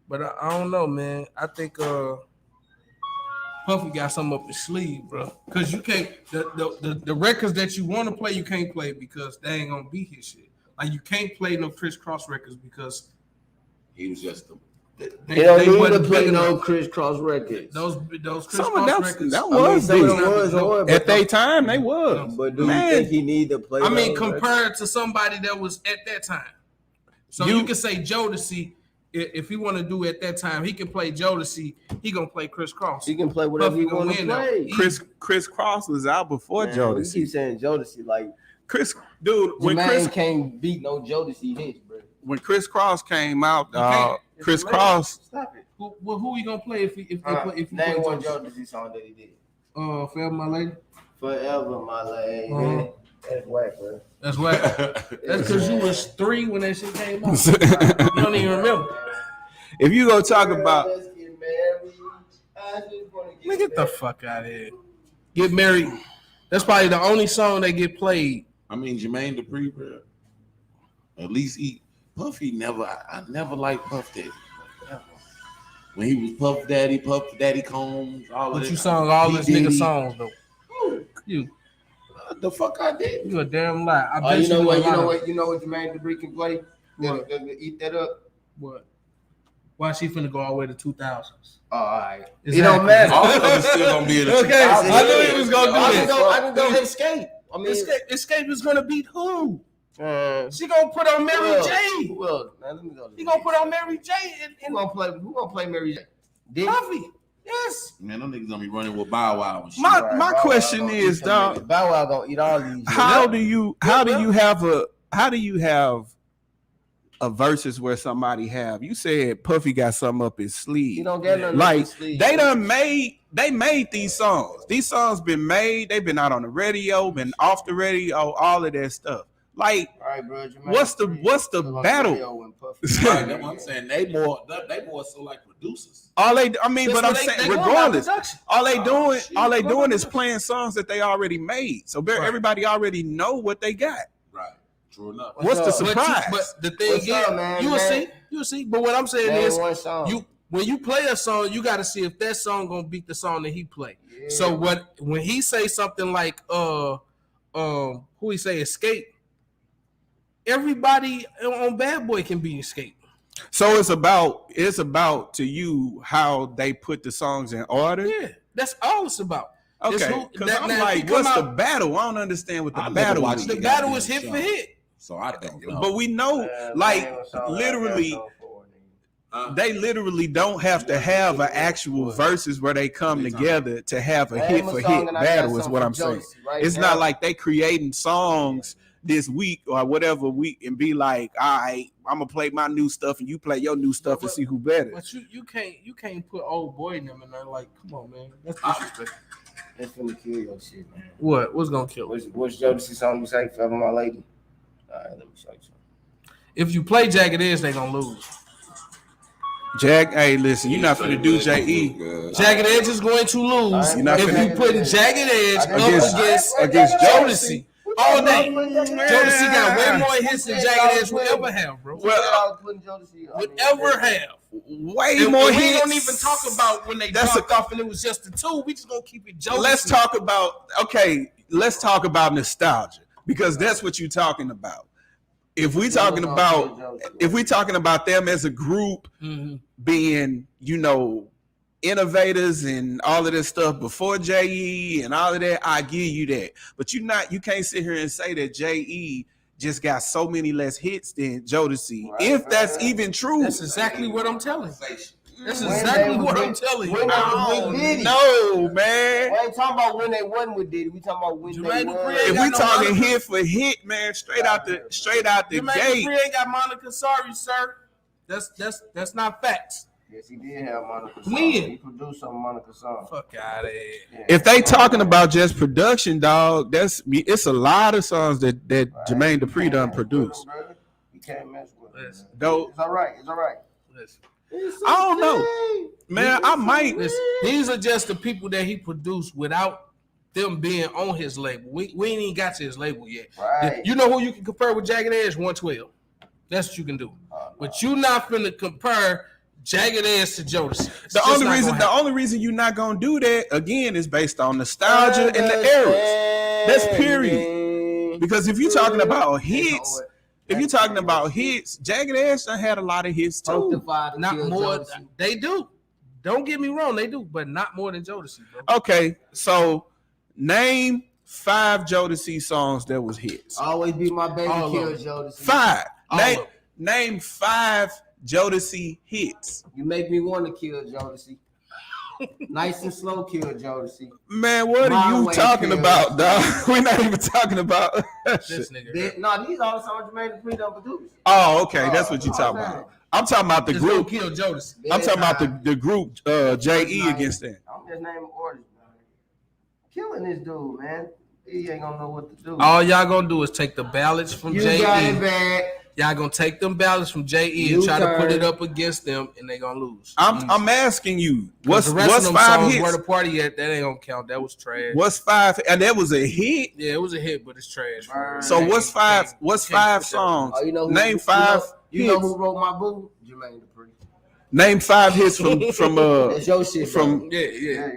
but I don't know, man. I think Puffy got something up his sleeve, bro. Because you can't the records that you want to play, you can't play because they ain't gonna be his shit. Like you can't play no Chris Cross records because He was just a. they He don't need to wasn't play big no enough. crisscross records. Those Chris Some of Cross them records. that I mean, was some of big. them was hard, but At their time, they was. But do Man. you think he need to play? I mean, those records? compared to somebody that was at that time. So you can say Jodeci, if he want to do at that time, he can play Jodeci. He gonna play Chris Cross. He can play whatever Puffy he gonna want to win, though. play. Chris Cross was out before Man, you Jodeci. keep saying Jodeci, like Chris, dude, Jermaine can't beat no Jodeci hits, bro. when Chris Cross came out, can't. Chris Cross, Stop it. Who he gonna play if he play Name one Jodeci? Jodeci song that he did. Forever My Lady. Forever, my lady. Uh-huh. That's whack, bro. That's whack. That's because you was 3 when that shit came out. You don't even remember. if you go talk about, Let's get married. I just wanna Man, get the fuck out of here. Get Married. That's probably the only song that get played. I mean, Jermaine Dupri, bro. At least Puffy never. I never liked Puff Daddy. Never. When he was Puff Daddy Combs, all of But that. you sung all P. this nigga Diddy. songs though. Who? You The fuck I did. a damn lie. I Oh, bet you know do what? a You lot know of- what? You know what Jermaine Dupri can play? What? That'll eat that up. What? Why she finna go all the way to 2000s? Oh, all right. Exactly. It don't matter. All of them still gonna be in the Okay, I I knew he was gonna do I this. can go escape. I mean, Escape is gonna beat who? uh, She gonna put on Mary J. Who else? Man, let me go. He gonna put on Mary J. Who gonna play Mary J? Diddy? Puffy. Yes. Man, them niggas gonna be running with Bow Wow and shit. my Right, my Bow Wow question gonna is, eat some dog, niggas. Bow Wow gonna eat all these. how do you have a versus where somebody have? You said Puffy got something up his sleeve. He don't get nothing Like, up his sleeve. they made these songs. These songs been made. They've been out on the radio, been off the radio, all of that stuff. Like, All right, bro. Jermaine what's the Dupri. battle? Radio when Puffy- Right, that's what I'm saying. They more so like producers. All they, I mean, but I'm That's what saying, they going by regardless, production. all they doing, shit. all they doing is playing songs that they already made. So Right. everybody already know what they got. Right. True enough. What's the up? surprise? But the thing What's is, up, man? you will Man. see. You will see. But what I'm saying Name is, one song. you when you play a song, you got to see if that song gonna beat the song that he play. Yeah. So when he say something like who he say Escape, everybody on Bad Boy can be Escape. So it's about to you how they put the songs in order. Yeah, that's all it's about. It's Okay, who- because that- I'm now, if like, he come what's the out- battle? I don't understand what the I never battle watched is. The Yeah, battle yeah, is hit sure. for hit. So I don't know. But we know, Man, like, name a song literally, I got for, nigga. They literally don't have to have an actual verses where they come together to have a hit for hit battle. Is what I'm saying. It's not like they creating songs this week or whatever week and be like, all right, I'm gonna play my new stuff and you play your new stuff and see who better. But you can't put old boy in them and they're like, come on, man, that's disrespectful. That's finna kill your shit, man. What's gonna kill it? What's Jodeci song you say, Forever My Lady? All right, let me show you something. If you play Jagged Edge, they gonna lose. Hey, listen, you're not finna do J.E. Jagged Edge is going to lose if you put Jagged Edge up against Jodeci all day. Jodeci got way more hits than Jagged Edge will ever have, bro. Well, would ever have. Way more hits. We don't even talk about when they dropped off and it was just the two. We just gonna keep it Jodeci. Let's talk about nostalgia because that's what you're talking about. If we talking about them as a group being, innovators and all of this stuff before J.E. and all of that, I give you that. But you can't sit here and say that J.E. just got so many less hits than Jodeci. If that's even true. That's exactly what I'm telling you. That's exactly what I'm telling you. No, man. We ain't talking about when they wasn't with Diddy. We talking about when they were. If we talking hit for hit, man, straight out the Jermaine gate. Dupri ain't got Monica. Sorry, sir. That's not facts. Yes, he did have Monica song. When? He produced some Monica song. Fuck out of here. Yeah. If they talking about just production, dog, it's a lot of songs that Jermaine Dupri done produced. You can't mess with it. Though It's all right. Listen. I don't know, man. I might. Listen, these are just the people that he produced without them being on his label. We ain't even got to his label yet. Right. You know who you can compare with Jagged Edge? 112. That's what you can do. But you not finna compare Jagged Edge to Jodeci. The only reason you're not gonna do that again is based on nostalgia and the eras. That's period. Because if you're talking about hits. If you're talking about hits, Jagged Edge done had a lot of hits too. Not more. They do. Don't get me wrong, they do, but not more than Jodeci, bro. Okay, so name 5 Jodeci songs that was hits. Always Be My Baby, kill Jodeci. 5. Name 5 Jodeci hits. You Make Me Want to Kill Jodeci. Nice and Slow, kill Jodeci. Man, what are you talking about, dog? We're not even talking about this nigga. No, these all the songs Jermaine Dupri done produced. Oh, okay, that's what you're talking about. I'm talking about the group. Kill Jodeci. I'm talking about the group J.E. against them. I'm just naming orders, man. Killing this dude, man. He ain't gonna know what to do. All y'all gonna do is take the ballots from J.E. You got it back. Y'all gonna take them ballots from J.E. and try to put it up against them, and they gonna lose. I'm asking you, what's the rest of them 5 songs hits? Where the party at? That ain't gonna count. That was trash. What's 5? And that was a hit. Yeah, it was a hit, but it's trash. So what's 5? What's 5 songs? Name 5. You know who wrote My Boo? Jermaine Dupri. Name 5 hits from That's your shit, from Yeah.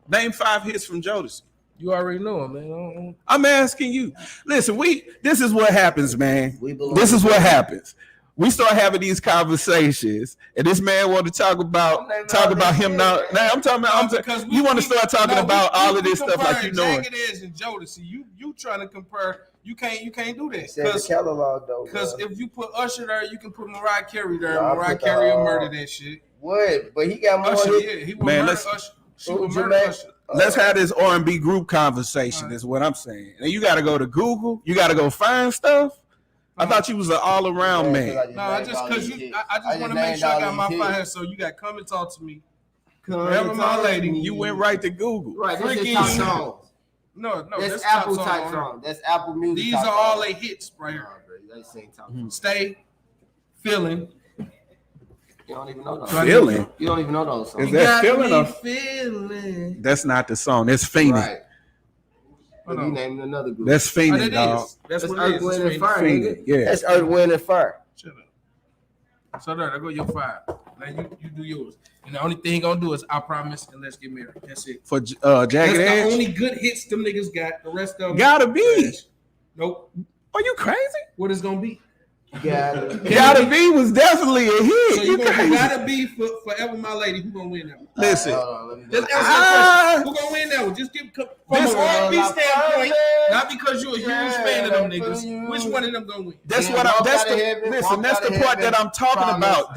Name 5 hits from Jodeci. You already know him, man. I'm asking you. Listen, this is what happens, man. This is what happens. We start having these conversations, and this man want to talk about him now. Now I'm talking about. You want to start talking about all of this stuff like you know. Jagged Edge and Jodeci. You trying to compare? You can't do that. Because if you put Usher there, you can put Mariah Carey there. Mariah Carey will murder that shit. What? But he got more. Usher, he will murder Usher. She will murder Usher. Let's have this R&B group conversation. Is what I'm saying. And you got to go to Google. You got to go find stuff. I thought you was an all-around man. No, I just want to make sure I got my fire. So you got come and talk to me. Forever My Lady. You went right to Google. Right, this is top songs. No, that's Apple type song. That's Apple Music. These are all they hits right here. Stay, Feeling. You don't even know those. Feeling. You don't even know those songs. Is that Feeling? Feeling. That's not the song. That's Fiending. Right. You named another group. That's Fiending, dog. That's what Earth, it is. Wind, and Fire. Fiending. Yeah. That's Earth, Wind, and Fire. Shut up. So there go your 5. Now you do yours. And the only thing he gonna do is I promise and let's get married. That's it. For Jagged Edge. That's the only good hits them niggas got. The rest of them gotta be. Nope. Are you crazy? What is gonna be? Gotta Be was definitely a hit. So you Gotta Be for Forever My Lady. Who gonna win that one? Listen, just answer the question. Who gonna win that one? Just give from an R&B standpoint, not because you're a huge fan of them niggas. Which one of them gonna win? That's what I'm. That's the part that I'm talking about.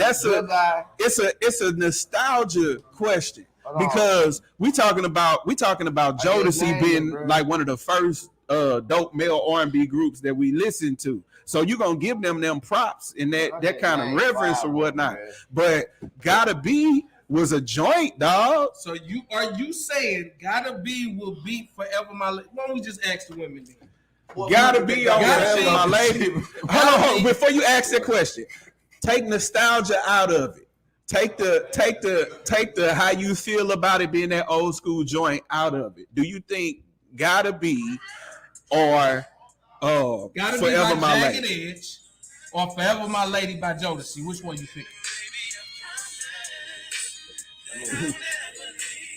It's a nostalgia question because we talking about Jodeci being like one of the first dope male R&B groups that we listened to. So you're gonna give them props in that kind of reverence or whatnot. But Gotta Be was a joint, dog. So are you saying Gotta Be will beat Forever My Lady? Why don't we just ask the women then? Gotta Be on Forever My Lady. Hold on, before you ask that question, take nostalgia out of it. Take the how you feel about it being that old school joint out of it. Do you think Gotta Be or Gotta Forever Be by My Jagged Lady Edge or Forever My Lady by Jodeci? Which one you pick?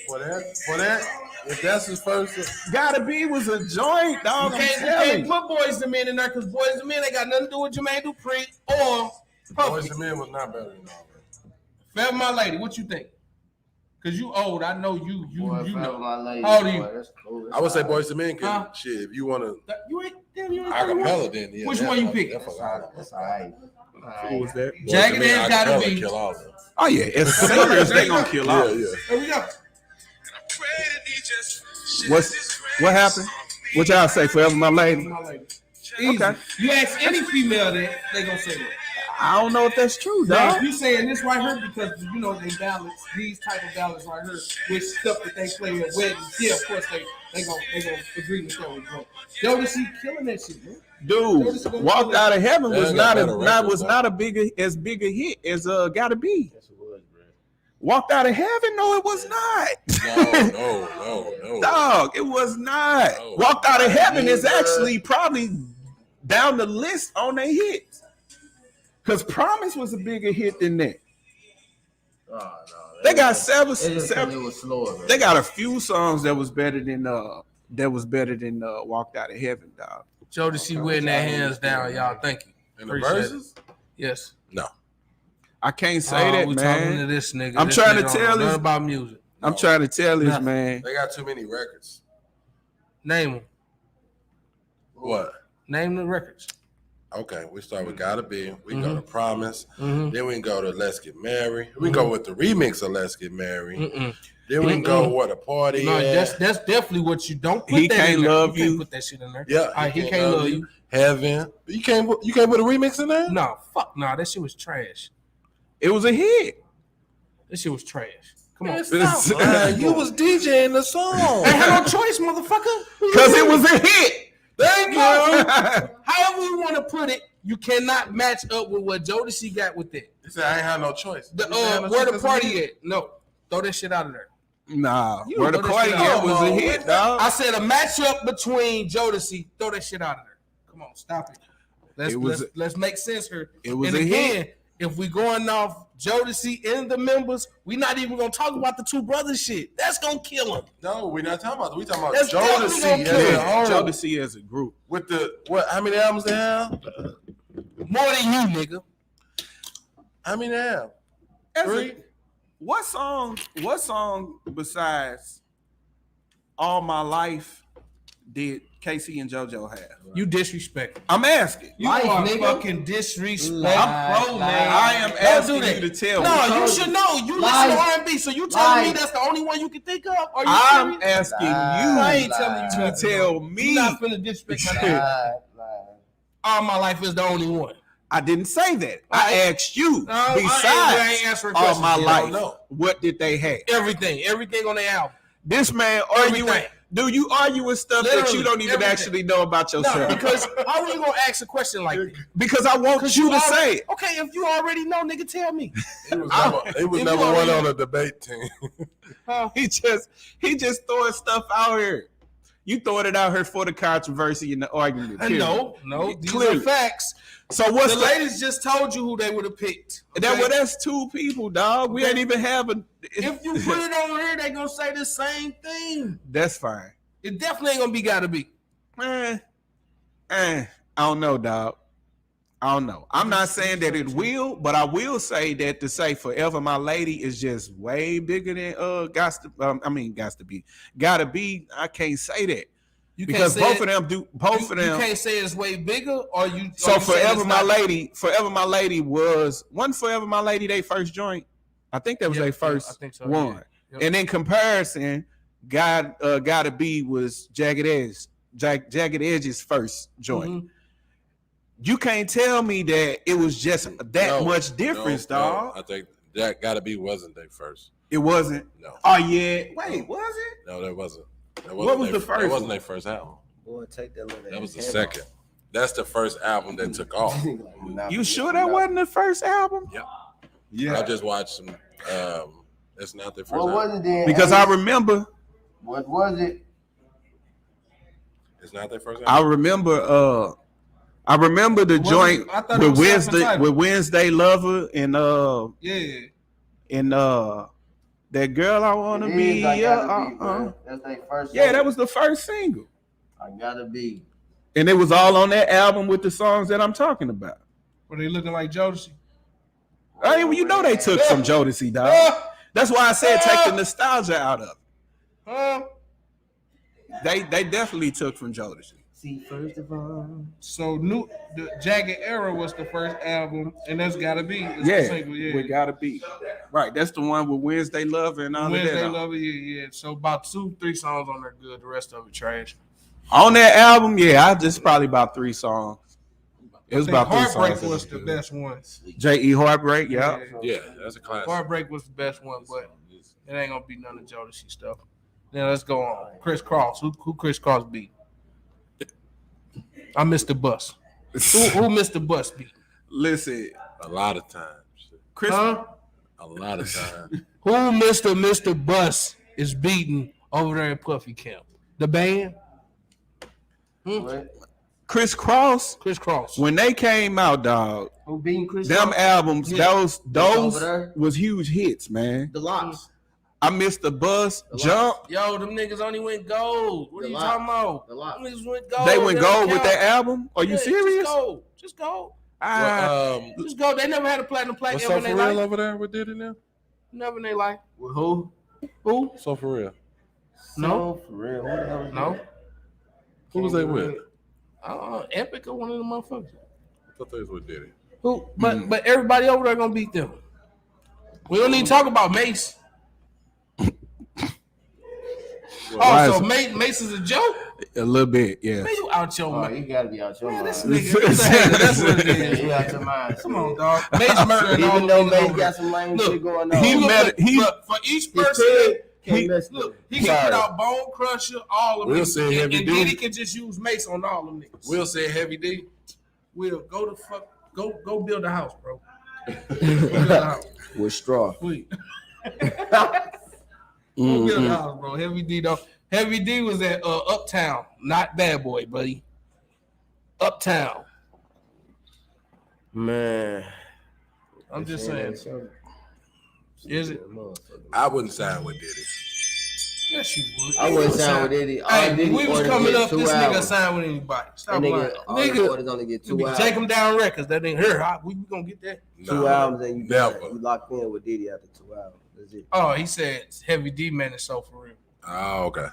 For that, if that's his first, Gotta Be was a joint, dog. You can't put Boys to Men in there because Boys to Men ain't got nothing to do with Jermaine Dupri or Boys to Men was not better than all that. Forever My Lady, what you think? Cause you old, I know you know. My lady, How old are you? Cool. I would say Boys to Men can shit. If you want to acapella, then yeah. Which one you pick? That's all right. Who was that? Jagged Edge Gotta Be. Kill all of them. Oh yeah, as singers they gonna kill all. Yeah. Here we go. What happened? What y'all say? Forever My Lady. Easy. Okay. You ask any female that they gonna say that. I don't know if that's true, Now, dog. if you saying this right here because you know they ballads, these type of ballads right here with stuff that they play at weddings, yeah, of course they gonna agree with that. Jodeci killing that shit, man. Dude, Walked Out of Heaven was not as big a hit as Gotta Be. Walked Out of Heaven, no, it was not. No. Dog, it was not. No. Walked Out of Heaven is actually probably down the list on their hits. Because Promise was a bigger hit than that. They got seven. It was slower, man. They got a few songs that was better than Walked Out of Heaven, dog. Jodeci wearing that hands down, y'all. Thank you. In the verses? Yes. No. I can't say that, we man. talking to this nigga. I'm This trying to nigga tell don't know this- about music. I'm trying to tell this, man. They got too many records. Name them. What? Name the records. Okay, we start with Gotta Be. We go to Promise. Mm-hmm. Then we can go to Let's Get Married. We can go with the remix of Let's Get Married. Then we can go what a party. No, at. that's definitely what you don't put He that Can't in there. Love You You. can't put that shit in there. Yeah, All right, he can't love you. Heaven. You can't put a remix in there? No, fuck no, that shit was trash. It was a hit. That shit was trash. Come on. You was DJing the song. I had no choice, motherfucker. Because it was a hit. Thank you. However you want to put it, you cannot match up with what Jodeci got with it. He said I ain't had no choice. Where the party at? No, throw that shit out of there. Nah, You Where the know that Party shit at out. was a hit, dog. I said a matchup between Jodeci. Throw that shit out of there. Come on, stop it. Let's make sense here. It was and a again, hit. if we going off Jodeci and the members, we not even gonna talk about the two brothers shit. That's gonna kill them. No, we're not talking about that. We talking about That's definitely Jodeci gonna as kill a it. whole. Jodeci as a group. With the what? How many albums they have? More than you, nigga. How many they have? As a- 3? What song besides All My Life did Casey and JoJo have? You disrespect. I'm asking. You Life, are nigga. fucking disrespect. Life, Bro, life. man. I am Don't asking do that. you to tell No, me. you should know. You Life. listen to R&B, so you telling me Life. that's the only one you can think of? Are you I'm serious? asking I you ain't telling you to nothing, tell bro. me. You not finna disrespect my name. All My Life is the only one. I didn't say that. I asked you. I ain't answering All questions. My You Life, don't know. what did they have? Everything on the album. This man arguing. Everything. Do you argue with stuff that you Literally, don't even everything. actually know about yourself? No, because how are you gonna ask a question like that? Because I want you to already- say it. Okay, if you already know, nigga, tell me. He was If you never one already- on a debate team. He just throwing stuff out here. You throwing it out here for the controversy and the argument. period. No, these Clearly. are facts. So what's The ladies just told you who they would have picked. Okay? That's two people, dog. We ain't even have a. If you put it on here, they gonna say the same thing. That's fine. It definitely ain't gonna be Gotta Be. I don't know, dog. I don't know. I'm not saying that it will, but I will say that to say Forever My Lady is just way bigger than Gotta Be. I can't say that. Because both of them. You can't say it's way bigger, or you. So Forever My Lady was Forever My Lady they first joint. I think that was their first one. Yeah. Yep. And in comparison, Gotta Be was Jagged Edge's first joint. Mm-hmm. You can't tell me that it was just that much difference, dog. No, I think that Gotta Be wasn't their first. It wasn't? No. Oh, yeah. Wait, was it? No, that wasn't. What was the first? That wasn't their first album. Boy, take that little. That was the second. That's the first album that took off. You sure that wasn't the first album? Yep. Yeah. I just watched some. It's not their first album. What was it then? Because I remember. What was it? It's not their first album. I remember the joint with Wednesday Lover and that girl I wanna be. That's their first. Yeah, that was the first single. I Gotta Be. And it was all on that album with the songs that I'm talking about. Were they looking like Jodeci? I mean, you know they took from Jodeci, dog. That's why I said take the nostalgia out of it. They definitely took from Jodeci. See, first of all, so the Jagged Era was the first album, and that's Gotta Be. We Gotta Be. Right, that's the one with Wednesday Love and all Wednesday of that. Wednesday Love, yeah. So about 2-3 songs on there good. The rest of it trash. On that album, I just probably about 3 songs. It was about 3 songs. Heartbreak was the best one. J.E. Heartbreak, yeah, that's a classic. Heartbreak was the best one, but it ain't gonna be none of Jodeci stuff. Now let's go on. Chris Cross. Who Chris Cross beat? I missed the bus. Who missed the bus beat? Listen, a lot of times. A lot of times. Who Mr. Bus is beating over there in Puffy Camp? The band? Chris Cross. When they came out, dog. Who beating Chris them Cross? Albums, those was huge hits, man. The Locks. I missed the bus. Jump. Yo, them niggas only went gold. What are you talking about? Them niggas went gold. They went gold with that album? Are you serious? Just go. Just go. They never had a platinum ever in their life. Over there with Diddy now? Never in their life. With who? So for real. No. For real. What the hell was no. Who was they with? Epic or one of them motherfuckers. I thought they was with Diddy. Who? But everybody over there gonna beat them. We don't need to talk about Mace. So Mace is a joke? A little bit, yeah. Man, you out your mind. You gotta be out your mind. This nigga, that's what it is. You out your mind. Come on, dog. Mace murdering all even though Mace got some lame shit going on. For each person, he can put out Bone Crusher, all of them. We'll say Heavy D. Diddy can just use Mace on all of them niggas. We'll say Heavy D. We'll go build a house, bro. Go build a house. With straw. Please. Go build a house, bro. Heavy D though. Heavy D was at Uptown, not Bad Boy, buddy. Uptown. Man. I'm just saying. Is it? I wouldn't sign with Diddy. Yes, you would. I wouldn't sign with Diddy. Hey, we was coming up, this nigga signed with anybody. Stop lying. Nigga, only get 2 albums. Take him down records. That ain't her. We gonna get that. 2 albums and you locked in with Diddy after 2 albums. That's it. Oh, he said Heavy D man is so for real. Oh, okay.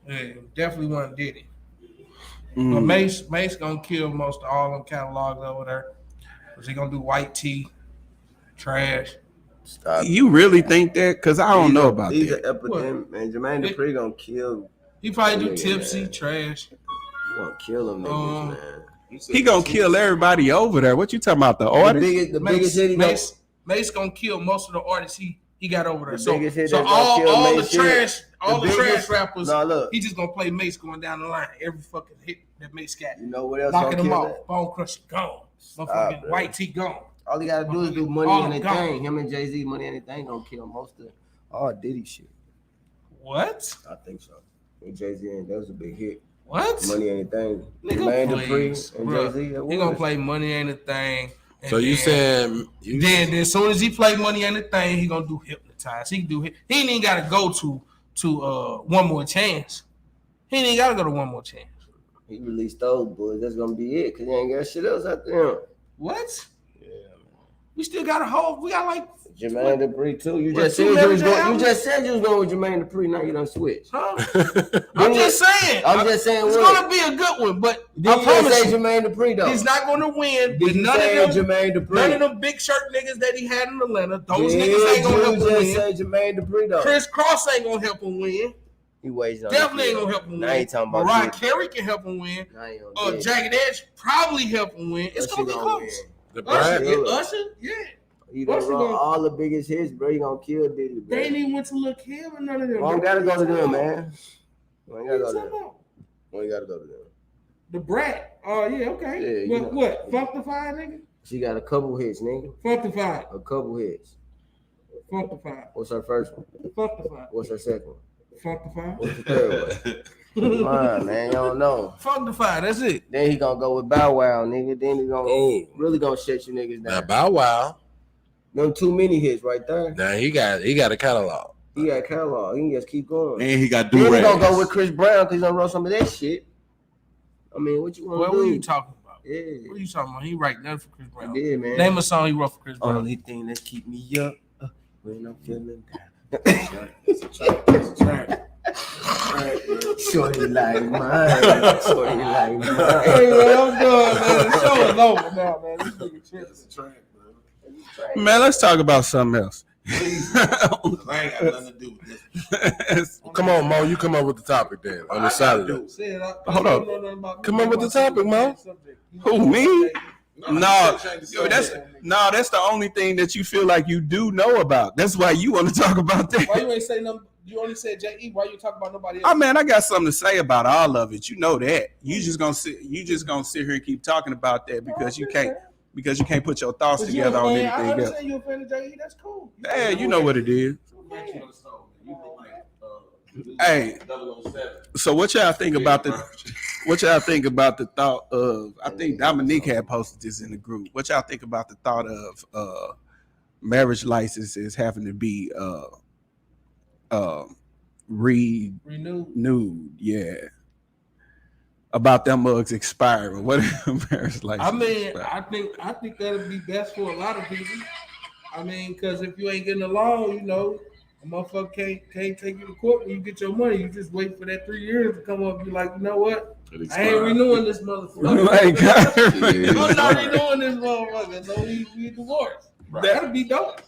Yeah, definitely wasn't Diddy. But Mace gonna kill most of all them catalogs over there. Cause he gonna do White Tea, Trash. Stop. You really think that? Cause I don't know about these that. Are epidemic, man. Jermaine Dupri gonna kill. He probably do Tipsy, man. Trash. He gonna kill them niggas, man. He gonna kill everybody over there. What you talking about? The artist? The biggest hit Mace gonna kill most of the artists he got over there. So all the trash rappers, look, he just gonna play Mace going down the line. Every fucking hit that Mace got. You know what else? Knocking them off. Bone Crusher gone. Motherfucking White Tea gone. All he gotta do is do Money Anything. Him and Jay-Z, Money Anything gonna kill most of all Diddy shit. What? I think so. With Jay-Z, and that was a big hit. What? Money Anything. Jermaine Dupri and Jay-Z. He gonna play Money Ain't a Thing. So you saying then as soon as he play Money Ain't a Thing, he gonna do Hypnotize. He can do. He ain't even gotta go to One More Chance. He ain't even gotta go to One More Chance. He released those boys. That's gonna be it. Cause he ain't got shit else out there. What? Yeah, We still got a whole. We got like Jermaine Dupri too. You What, just two said you Mary was J. going. You albums? just said you was going with Jermaine Dupri. Now you done switch. Huh? I'm just saying. I'm just saying. It's what? gonna be a good one, but Did I you promise say you, Jermaine Dupri though? he's not gonna win. Did With you none say of them, Jermaine Dupri? none of them big shirt niggas that he had in Atlanta. Those Did niggas ain't gonna help him you just win. say Jermaine Dupri though? Chris Cross ain't gonna help him win. He waiting on Definitely the ain't field. gonna help him Now win. he talking about Mariah this. Carey can help him win. Now he on this. Jagged Edge probably help him win. It's Usher gonna be gonna close. The Usher, Brad. yeah, Usher, yeah. He done Usher run gonna- all the biggest hits, bro. He gonna kill Diddy, bro. They ain't even went to Lil' Kim and none of them. We don't gotta go to them, man. We ain't What gotta you go to talking them. about? We ain't gotta go to them. The Brat. Oh yeah, okay. Yeah, you know. What? Functified, nigga. She got a couple hits, nigga. Functified. A couple hits. Functified. What's her first one? Functified. What's her second one? Functified. What's the third one? Come on, man. You don't know. Functified. That's it. Then he gonna go with Bow Wow, nigga. Then he gonna really gonna shut you niggas Now down. Bow Wow. Them too many hits right there. Now he got a catalog. He got catalog. He can just keep going. And he got Then do he gonna go with Chris Brown because he gonna run some of that shit. I mean, what you want What to were do? you talking about? Yeah, What are you talking about? He write nothing for Chris Brown. he did, man. Name a song he wrote for Chris Brown. Only thing that keep me up when I'm feeling down. Shorty like mine. Shorty like mine. Hey man, I'm done, man. The show is over now, man. This nigga tripping. Man, let's talk about something else. I ain't got nothing to do with this. Come on, Mo. You come up with the topic then on the Saturday. Hold up. Come up with the topic, Mo. Who, me? No, that's the only thing that you feel like you do know about. That's why you want to talk about that. Why you ain't say nothing? You only said J.E. Why you talking about nobody else? Oh man, I got something to say about all of it. You know that. You just gonna sit here and keep talking about that because you can't put your thoughts But you together on a fan. I anything else. understand you a fan of J.E. That's cool. Yeah, you know what it is. Hey, so what y'all think about the thought of? I think Dominique had posted this in the group. What y'all think about the thought of marriage licenses having to be renewed? Yeah, about them mugs expiring. What marriage license? I mean, expire? I think that'd be best for a lot of people. I mean, because if you ain't getting along, you know, a motherfucker can't take you to court when you get your money. You just wait for that 3 years to come up and be like, you know what? I ain't renewing this motherfucker. I'm not renewing this motherfucker. So we divorced. Right. That'd be dope.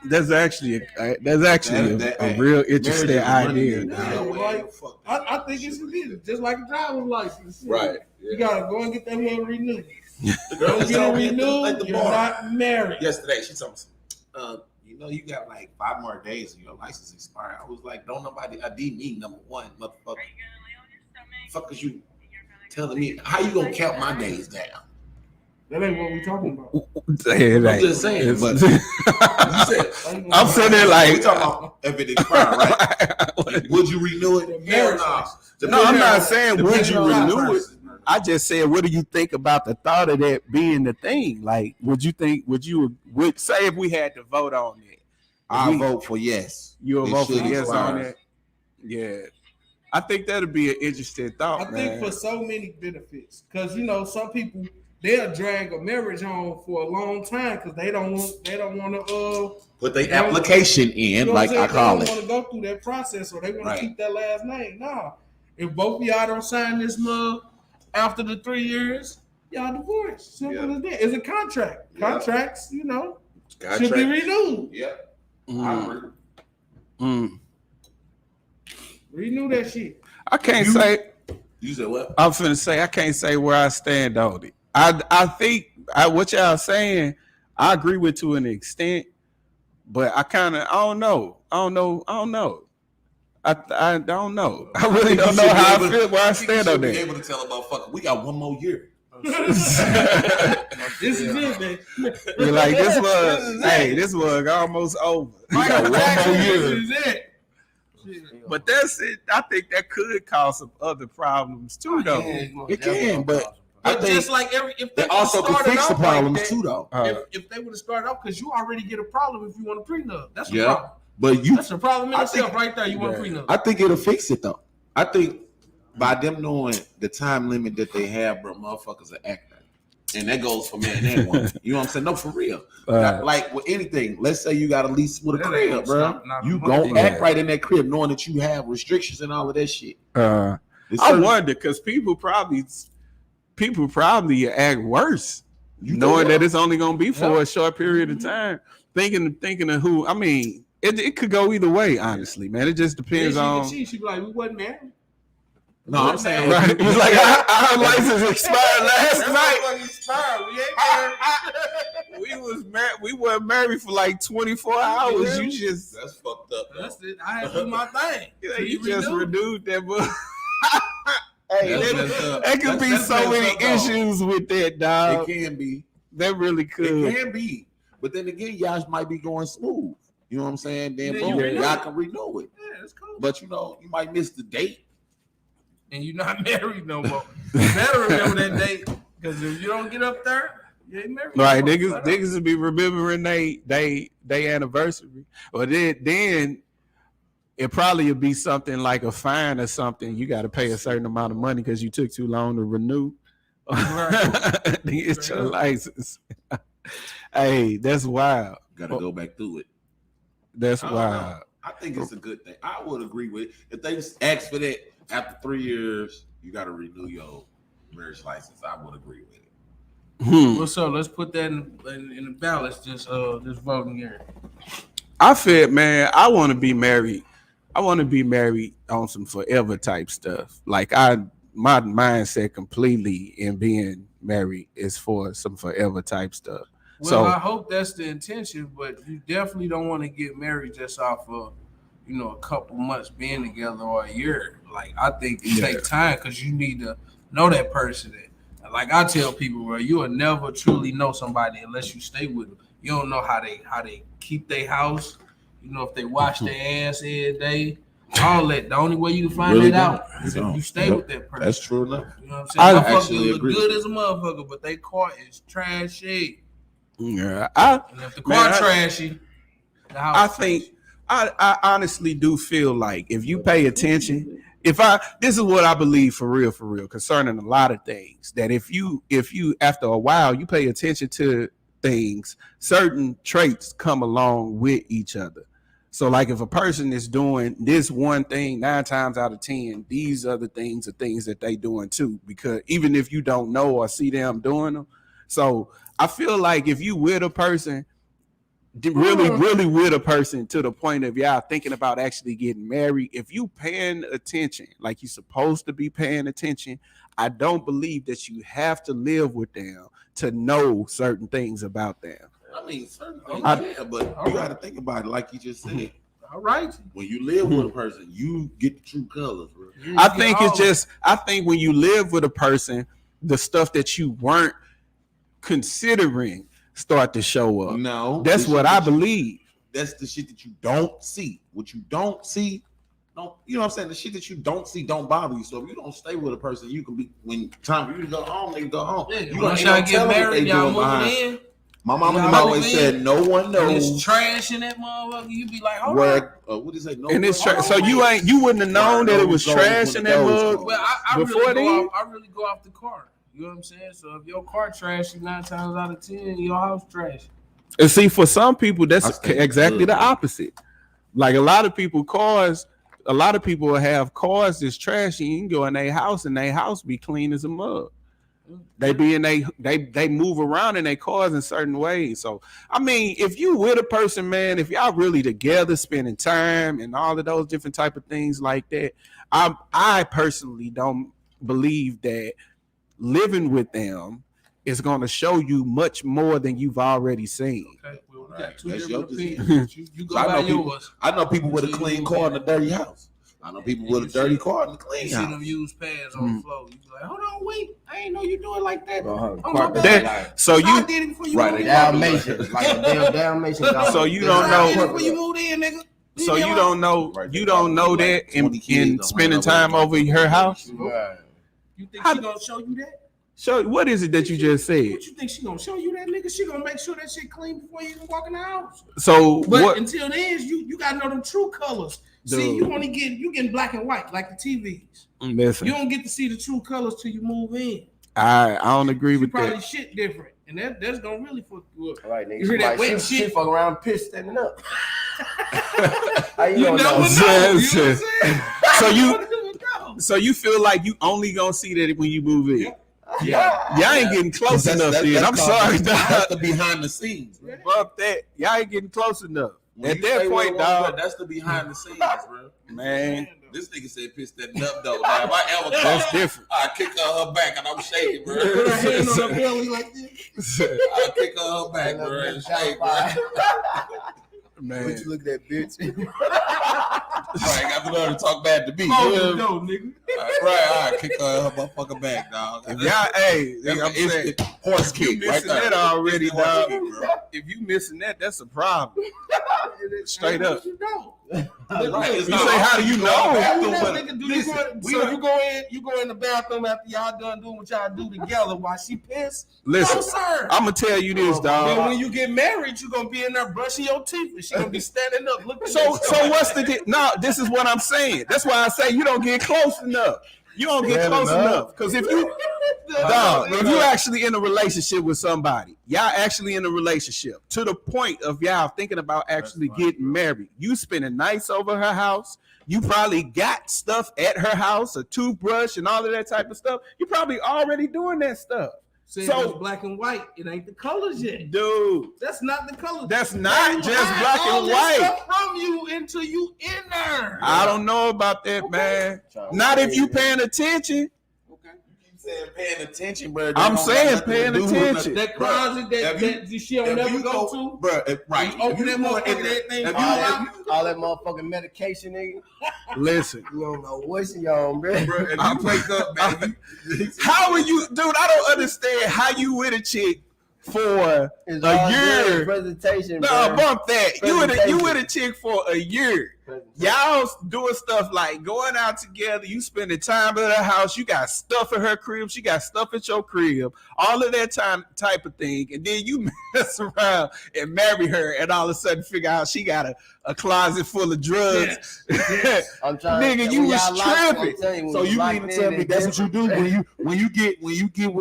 That's actually a real interesting idea. Yeah, like, I think it should be just like a driver's license. Right. You gotta go and get that one renewed. The girl Don't was get it telling me at renewed, the you're bar not married. yesterday. She told me, you know, you got like 5 more days and your license expire. I was like, don't nobody ID me, number one, motherfucker. Fuck is you telling me? How you gonna count my days down? That ain't what we talking about. I'm just saying, but you said, I'm sitting there like, we talking about if it expired, right? Would you renew it? Hell no. No, I'm not saying would you renew it. it? I just said, what do you think about the thought of that being the thing? Like, would say if we had to vote on it? I vote for yes. You'll It vote for should yes expire. on it? Yeah. I think that'd be an interesting thought, I think for so many benefits, because you know some people they'll drag a marriage on for a long time because they don't want to Put the application you in, know like what I'm I saying? call They don't it. want to go through that process, or they want Right. to keep that last name. No, if both of y'all don't sign this mug after the 3 years, y'all divorce. Simple as that. It's a contract. Yeah. Contracts, you know, should be renewed. Yep. I agree. Renew that shit. I can't say. You said what? I'm finna say I can't say where I stand on it. I think what y'all saying, I agree with to an extent, but I don't know. I don't know. I don't know. I really don't know how I feel where I stand on Be that. able to tell a motherfucker, we got 1 more year. This is it, man. You're like, this was almost over. We got 1 more year. This is it. But that's it. I think that could cause some other problems too, though. It can, but I But think just like if they it also can started fix the off like problems that, too, though. if they would have started off, because you already get a problem if you want a prenup. That's a Yeah. problem. But you, That's a problem in I itself think- right there. You want a prenup. I think it'll fix it though. I think by them knowing the time limit that they have, bro, motherfuckers are acting. And that goes for man and woman. You know what I'm saying? No, for real. Like with anything, let's say you got a lease with a crib, bro. You gonna act right in that crib, knowing that you have restrictions and all of that shit. I wonder because people probably act worse, knowing that it's only gonna be for a short period of time. Thinking of who. I mean, it could go either way. Honestly, man, it just depends on. She be like, we wasn't married. No, I'm saying right. It was like our license expired last night. We was married. We weren't married for like 24 hours. You just that's fucked up. That's it. I had to do my thing. You just renewed that book. Hey, that could be so many issues with that, dog. It can be. That really could. It can be. But then again, y'all might be going smooth. You know what I'm saying? Then boom, y'all can renew it. Yeah, that's cool. But you know, you might miss the date. And you're not married no more. You better remember that date. Because if you don't get up there, you ain't married. Right, niggas will be remembering they anniversary. Or then it probably would be something like a fine or something. You got to pay a certain amount of money because you took too long to renew. To get your license. Hey, that's wild. Got to go back through it. That's wild. I think it's a good thing. I would agree with it. If they just ask for that after 3 years, you got to renew your marriage license. I would agree with it. What's up? Let's put that in the balance. This voting here. I feel, man, I want to be married. I want to be married on some forever type stuff. Like my mindset completely in being married is for some forever type stuff. Well, so I hope that's the intention, but you definitely don't want to get married just off of, a couple months being together or a year. Like, I think it takes time because you need to know that person. Like I tell people, bro, you will never truly know somebody unless you stay with them. You don't know how they keep their house. If they wash their ass every day. All that. The only way you can find Really that out is if you stay with that person. That's true enough. You know what I'm saying? I actually look agree. good as a motherfucker, but they car is trashy. yeah, And if the car trashy, the house I think I honestly do feel like if you pay attention, this is what I believe for real, concerning a lot of things, that if you after a while you pay attention to things, certain traits come along with each other. So like if a person is doing this one thing 9 times out of 10, these other things are things that they doing too, because even if you don't know or see them doing them. So I feel like if you with a person, really with a person to the point of y'all thinking about actually getting married, if you paying attention like you're supposed to be paying attention, I don't believe that you have to live with them to know certain things about them. I mean, certain things, but you got to think about it like you just said. all right. When you live with a person, you get the true colors, bro. I think when you live with a person, the stuff that you weren't considering start to show up. No, that's what I believe. That's the shit that you don't see. What you don't see, don't, you know what I'm saying? The shit that you don't see don't bother you. So if you don't stay with a person, you can be, when time for you to go home, they go home. Yeah, you once y'all get married, y'all moving in. My mama always said, no one knows. It's trash in that motherfucker. You be like, hold where, what did he say? No, and it's trash. So you wouldn't have known that it was trash in that mug. Well, I really go off the car. You know what I'm saying? So if your car trash, 9 times out of 10, your house trash. And see, for some people, that's exactly the opposite. Like a lot of people will have cars that's trashy. You can go in their house and their house be clean as a mug. They be in they move around in their cars in certain ways. So I mean, if you with a person, man, if y'all really together, spending time and all of those different type of things like that, I personally don't believe that living with them is going to show you much more than you've already seen. Okay, well, we got two different opinions. You go by yours. I know people with a clean car in a dirty house. I know people with a dirty car in a clean house. You see them use pads on the floor. You be like, hold on, wait. I ain't know you do it like that. So you did it before you right, a Dalmatian, like a damn Dalmatian dog. So you don't know. Before you moved in, nigga. So you don't know. You don't know that in spending time over her house. Right. You think she gonna show you that? So what is it that you just said? What you think she gonna show you that, nigga? She gonna make sure that shit clean before you can walk in the house. So but until then, you gotta know them true colors. See, you getting black and white like the TVs. Listen, You don't get to see the true colors till you move in. I don't agree with probably that. Shit different, and that's gonna really fuck you up. All right, nigga. You hear that wet she shit? fuck around, piss standing up. How You gonna never know. Yes, You know yes. what I'm saying? So you feel like you only gonna see that when you move in? Yeah. Y'all ain't getting close enough. Then I'm sorry, That's dog. the behind the scenes, man. Fuck that. Y'all ain't getting close enough. When At you that say point, what I want, dog. that's the behind the scenes, bro. Man, This nigga said piss that nut though. Now, if I ever that's caught, different. I kick her back and I'm shaking, bro. Put her hand on her belly like this. I kick her back, bro, and shake, bro. Man, Would you look at that bitch? Right, got the nerve to talk bad to me. Oh, Yeah. no, nigga. Right, I kick her motherfucking back, dog. if y'all, hey, That's I'm an saying, instant horse you kick right missing there. that already, Instant horse dog. kick, bro. If you missing that, that's a problem. Straight up. You know. Right, it's You not say, how do you go know? in the bathroom, That but nigga do listen, you go in the bathroom after y'all done doing what y'all do together while she piss. Listen, No, sir. I'm gonna tell you this, Then dog. when you get married, you gonna be in there brushing your teeth, and she gonna be standing up looking. So at you. what's the no? This is what I'm saying. That's why I say you don't get close enough. You don't get Fair close enough. enough because if you if you actually in a relationship with somebody, y'all actually in a relationship to the point of y'all thinking about actually getting married. You spending nights over her house. You probably got stuff at her house, a toothbrush and all of that type of stuff. You probably already doing that stuff. So So- it's black and white. It ain't the colors yet. Dude, That's not the colors. that's not You just hide black all and this white. stuff from you until you in there. I don't know about that, man. Not if you paying attention. you saying paying attention, bro. I'm saying paying attention. That closet that she'll If never you go to. bro. Right, You open if that you go motherfucker, in there- everything if fall you- out. All that motherfucking medication, nigga. Listen, You don't know what's in your own, bro. Bro, if you wake up, man, how are you, dude? I don't understand how you with a chick for It's a all good year. presentation, No, bro. bump that. You Presentation. with a chick for a year. Y'all doing stuff like going out together. You spending time at her house. You got stuff at her crib. She got stuff at your crib. All of that time type of thing. And then you mess around and marry her, and all of a sudden figure out she got a closet full of drugs. I'm trying. Nigga, when you was y'all locked- I'm tripping. telling when So you locked mean to in, tell me it's that's what you do different, when you get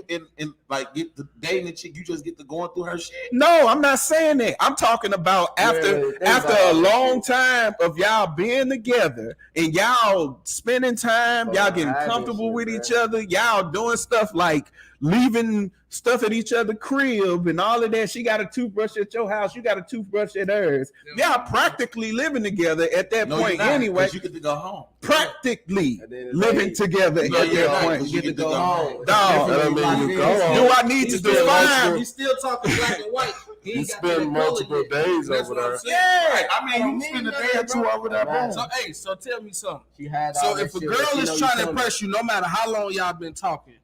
in like get the dating a chick, you just get to going through her shit? No, I'm not saying that. I'm talking about after think after about a all that long shit. time of y'all being together and y'all spending time, Oh, y'all getting hiding comfortable shit, with man. each other, y'all doing stuff like leaving stuff at each other's crib and all of that. She got a toothbrush at your house, you got a toothbrush at hers. Y'all practically living together at that No, point you're not, anyway. 'cause you get to go home. Practically At the end of the living day, together No, at you're that not, point. 'cause You get to go home. Dog, Different that when mean locked you in. go home. Do I need to define? He's still talking black and white. He ain't got that color multiple yet. days That's over what I'm there. saying. Yeah. I mean, you spend a day or two over there, bro. So hey, so tell me something. She had So all that if a shit, girl but she is know you trying to telling impress you, no matter how long y'all been talking,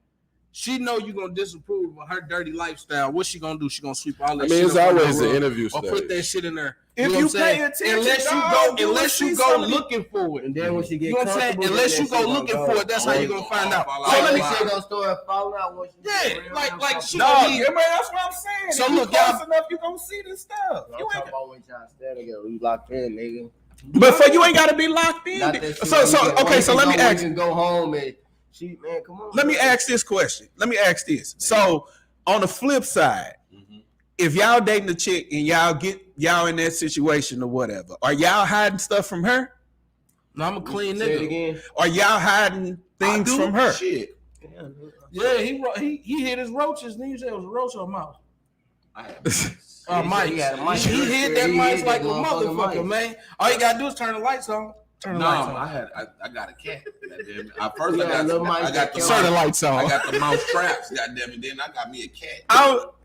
she know you gonna disapprove of her dirty lifestyle. What's she gonna do? She gonna sweep all that I shit mean, it's up under always the the rug interview or stage. put that shit in there. If know you what I'm pay saying? attention, unless you dog, go, you unless will you see go something. looking for it. And then when she get You know what I'm saying? comfortable, Unless then you she go gonna looking go. for it, that's how you gonna find out. So So let Then me she gonna start falling out when she Yeah, get real like she Dog, gonna yeah, need. man, that's what I'm saying. So If you look, close y'all- enough, you gonna see this stuff. I'm You talking ain't, about when y'all stay together. We locked in, nigga. but for you ain't gotta be locked in. Not that shit So where you can- okay, where so you let me can go- ask. You can go home and she, man, come on. Let me man. ask this question. Let me ask this. So on the flip side, if y'all dating a chick and y'all in that situation or whatever, are y'all hiding stuff from her? No, I'm a clean Say it nigga. again. Are y'all hiding things from her? Shit. Yeah, he hit his roaches. Then you say it was a roach or a mouse? Mice. He had a mice. He hit that He mice hit like a that motherfucking motherfucker, mice. man. All you gotta do is turn the lights on. Turn the No, lights on. I got a cat. Goddamn it. At first, You got a little mice I got the that Turn the mouse. lights I on. got the mouse traps. Goddamn it. Then I got me a cat.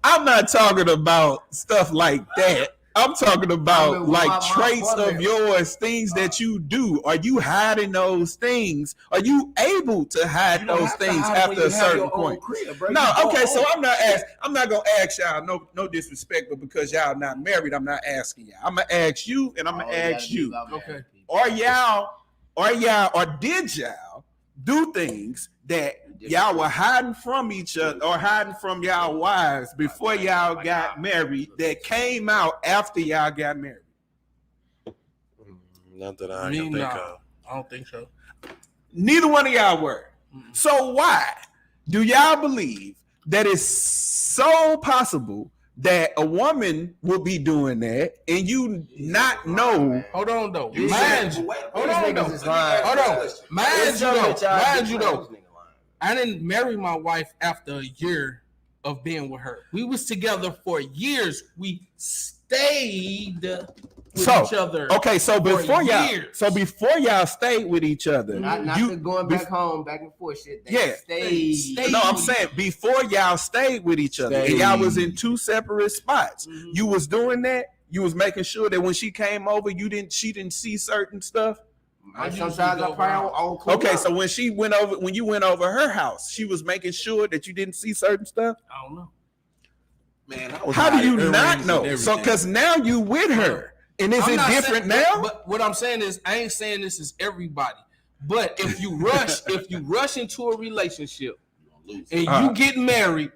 I'm not talking about stuff like that. I'm talking I about remember like my traits brother- of yours, things that you do. Are you hiding those things? Are you able to hide You don't those have to things hide when after you a have certain your own point? crib, bro. No, You go okay, so home. I'm not gonna ask y'all, no disrespect, but because y'all not married, I'm not asking y'all. I'm gonna ask you and I'm gonna Oh, it gotta ask be you. about married Okay. people. Or did y'all do things that y'all were hiding from each other or hiding from y'all wives before y'all got married that came out after y'all got married? Not that I can think of. I don't think so. Neither one of y'all were. So why do y'all believe that it's so possible that a woman will be doing that and you not know? Hold on, though. You Mind said- you. wait, Hold these on, niggas though. is lying. Hold on. Mind It's you, something though. that y'all Mind you, do. though. This nigga lying. I didn't marry my wife after a year of being with her. We was together for years. We stayed with each other. Okay, so before years. y'all stayed with each other, Not the going back home, back and forth shit. They Yeah. stayed. No, I'm saying before y'all stayed with each other and y'all was in two separate spots. Mhm. You was doing that. You was making sure that when she came over, she didn't see certain stuff. Sometimes I probably on cool Okay, out. so when you went over her house, she was making sure that you didn't see certain stuff. I don't know. Man, I was How do you hiding not earrings and know? So, everything. because now you with her, and is I'm it not different saying- now? But what I'm saying is, I ain't saying this is everybody. But if you rush into a relationship and you get married,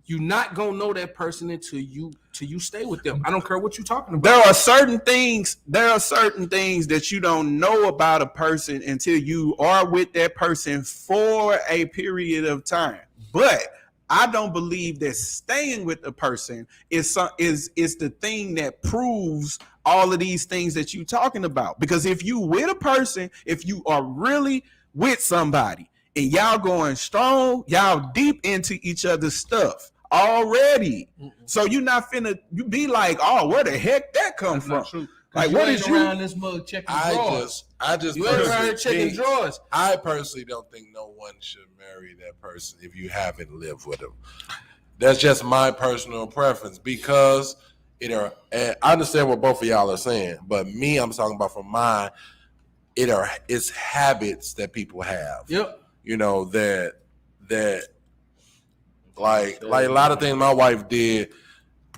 you're not gonna know that person until you stay with them. I don't care what you're talking about. There are certain things that you don't know about a person until you are with that person for a period of time. But I don't believe that staying with a person is the thing that proves all of these things that you're talking about. Because if you with a person, if you are really with somebody and y'all going strong, y'all deep into each other's stuff already. So you're not finna you be like, oh, where the heck that come That's from? not true. Like, You what ain't is you? around this mug checking drawers. I just You ain't around here personally checking drawers. I personally don't think no one should marry that person if you haven't lived with them. That's just my personal preference because and I understand what both of y'all are saying, but me, I'm talking about from mine. It's habits that people have. Yep. You know that like a lot of things my wife did,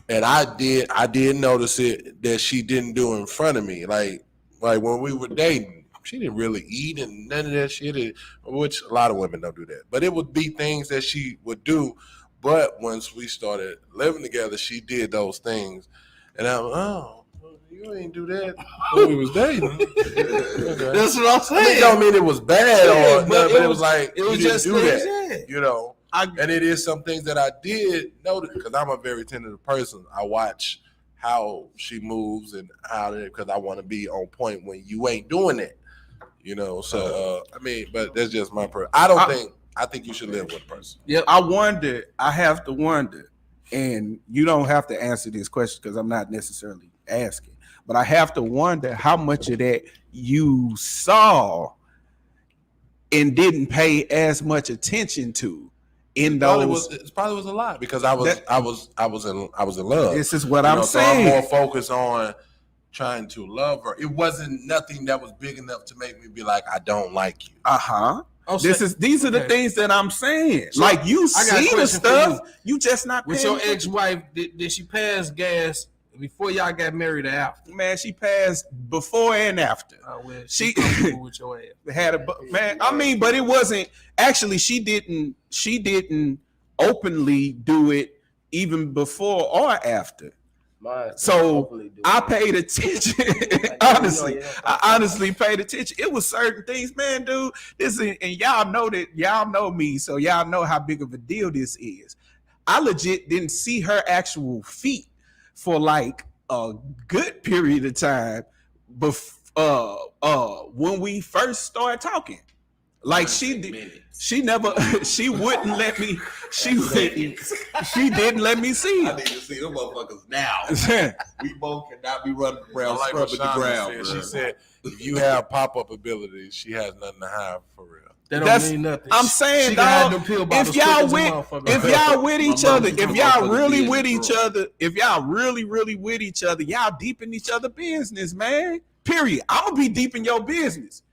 and I did notice it that she didn't do in front of me. Like when we were dating, she didn't really eat and none of that shit. Which a lot of women don't do that, but it would be things that she would do. But once we started living together, she did those things, and I'm you ain't do that when we was dating. Okay. That's what I'm saying. It don't mean it was bad or but but it was like it was you just didn't do things, that. You know. And it is some things that I did notice because I'm a very tentative person. I watch how she moves and because I want to be on point when you ain't doing it. You know, so but that's just my person. I think you should live with a person. Yeah, I have to wonder, and you don't have to answer this question because I'm not necessarily asking, but I have to wonder how much of that you saw and didn't pay as much attention to. It probably was a lot because I was in love. This is what I'm saying. So I'm more focused on trying to love her. It wasn't nothing that was big enough to make me be like, I don't like you. These are the things that I'm saying. So like you see the stuff, you just not with your ex-wife. Did she pass gas before y'all got married or after? Man, she passed before and after. Well, she with your ass. Had a man. I mean, but it wasn't actually. She didn't openly do it even before or after. So I paid attention. Honestly, I honestly paid attention. It was certain things, man, dude. And y'all know that y'all know me, so y'all know how big of a deal this is. I legit didn't see her actual feet for like a good period of time when we first started talking. Like she wouldn't let me. She didn't let me see I it. need to see them motherfuckers now. We both cannot be running around Like scrubbing the ground. said, she said, if you have pop-up abilities, she has nothing to hide for real. That don't mean nothing. I'm saying, dog, if y'all with each other, if y'all really with each other, if y'all really with each other, y'all deep in each other business, man. Period. I'm gonna be deep in your business.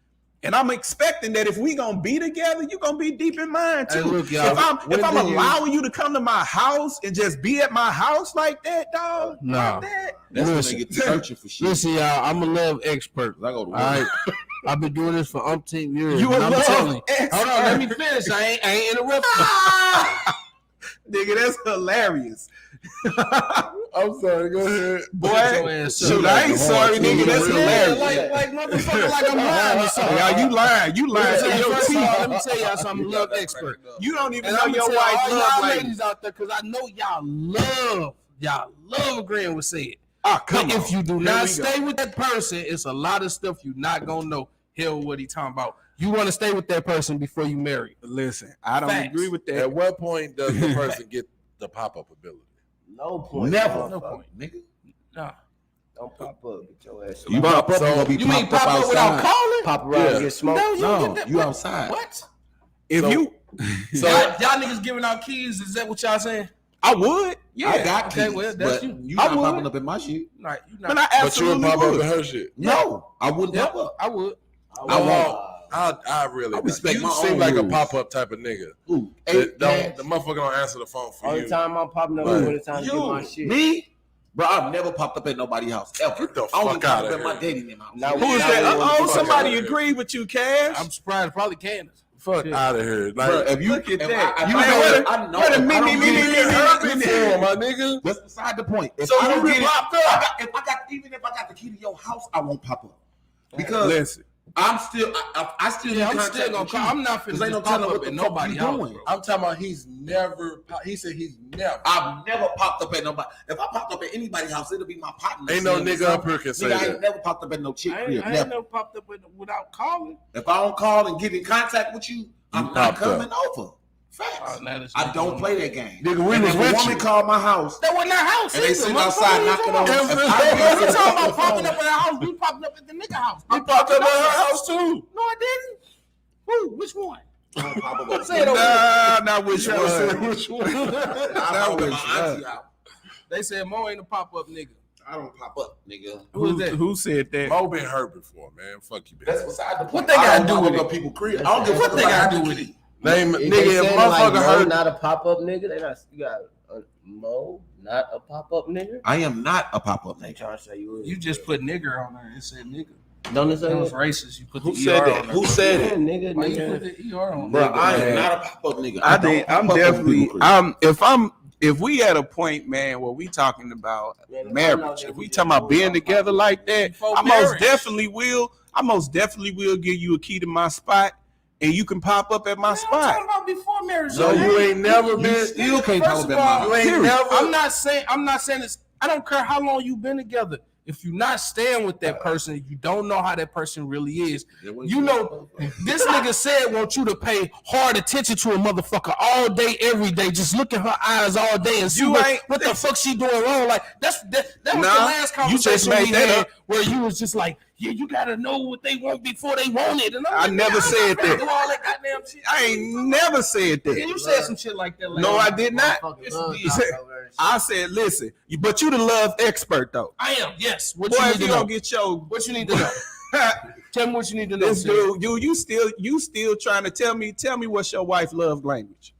And I'm expecting that if we gonna be together, you gonna be deep in mine too. Hey, look, y'all, if I'm allowing you to come to my house and just be at my house like that, dog, nah. like that. That's when they get searching for shit. Listen, y'all, I'm a love expert. I go to work. All right. I've been doing this for umpteen years. You a I'm love telling you. expert. Hold on, let me finish. I ain't interrupting. Nigga, that's hilarious. I'm sorry. Go ahead. Boy, shoot, I ain't sorry, nigga. That's hilarious. Like motherfucker, like I'm lying or something. Yeah, you lying to your First of all, teeth. let me tell y'all something. Love expert. You don't even And know I'm your gonna wife tell all love y'all language. ladies out there, because I know y'all love agreeing with said. Come But on. if you do Here not we stay go. with that person, it's a lot of stuff you're not gonna know. Hell, what he talking about? You want to stay with that person before you marry. Listen, I don't Facts. agree with that. At what point does the person get the pop-up ability? No point. Never. No point. Nigga. Nah. Don't pop up. Get your ass. You pop up, So- you gonna be You mean popped pop up without outside. calling? Pop around Yeah. and get smoked. No, you No, don't get that. you What? outside. What? If So- you, So y'all niggas giving out keys? Is that what y'all saying? I would. Yeah. I got Okay, keys, well, that's but you. you I not would. popping up in my shit. Like you But not. I but you would absolutely pop up in would. her shit. No, I wouldn't Yep, pop up. I would. I won't. I really I respect you my seem own like a rules. pop-up type of nigga. Ooh, The motherfucker don't answer the phone for Only you. time I'm popping up Who? is when it's time to get my You, shit. me, bro. I've never popped up at nobody's house ever. Get the I only fuck popped outta up at my here. dating in house. Now- Who is now that? we wanna Oh, fuck somebody out. agreed with you, Cash. I'm surprised. Probably Candace. Fuck Shit. out of here. Like, Bro, if you Look at if that. I You know, ain't I know. wait a if I minute, don't minute, get- minute, Urban minute. for my nigga. That's beside the point. If So I you don't been get it, popped if up? even if I got the key to your house, I won't pop up because Listen, I'm still I still Yeah, need I'm still contact gonna with call. you. I'm not finna Cause just ain't no pop telling up what the at fuck nobody you house, doing. bro. I'm talking about he said he's never. I've never popped up at nobody. If I popped up at anybody's house, it'll be my partner. Ain't no seeing me nigga up something. here can say Nigga, I that. ain't never popped up at no chick I crib. ain't Never. never popped up without calling. If I don't call and get in contact with you, I'm not popped coming over. Facts. Oh, now this I nigga don't don't play know. that game. Nigga, we And was if with a woman you. called my house That wasn't our house. and they either, sitting motherfucker. outside What knocking you on, talking if about? I We talking about popping up at our house. We popping up at the nigga house. He popped up at her house too. No, I didn't. Who? Which one? I don't pop up. Say it over there. not which one. Which one? I pop up at my auntie house. They said Mo ain't a pop up nigga. I don't pop up, nigga. Who is that? Who said that? Mo been hurt before, man. Fuck you, That's man. beside the point. What they gotta I don't do pop with up it? at people's crib. I don't give a What fuck they about gotta the do with key. it? Name If nigga, they if saying motherfucker like Mo hurt. not a pop up nigga, they not. You got Mo not a pop up nigga. I am not a pop up They nigga. trying to say you. You just put nigger on there. It said nigga. don't it That say was that? racist. You put Who the said ER that? on there. Who said Yeah, it? nigga, Why you nigga. put the ER on Bro, there? I man. am not a pop up nigga. I don't think pop I'm up at definitely. people's crib. If we at a point, man, where we talking about Man, if I know marriage, that if we we just talking about moved being on together pop-up like that, before I marriage. most definitely will give you a key to my spot, and you can pop up at my Man, I'm spot. talking about before marriage. So man. you ain't never been. You still can't First pop up of at all, my You ain't Period. never. I'm not saying this. I don't care how long you've been together. If you're not staying with that person, you don't know how that person really is. You know, this nigga said want you to pay hard attention to a motherfucker all day, every day. Just look at her eyes all day and see You what ain't- the fuck she doing wrong. Like that was the Nah, last you just conversation made we that had up. where you was just like, yeah, you gotta know what they want before they want it. And I'm I like, never I'm not said finna that. do all that goddamn shit. I ain't never said Yeah, that. you said some shit like that. No, I did not. Motherfucker Yes, love you did. talk over and shit. I said, listen, but you the love expert though. I am. Yes. What Boy, you if need you to know? don't get your What you need to know? Tell me what you need to know. this Sid. dude, you still trying to tell me what's your wife love language.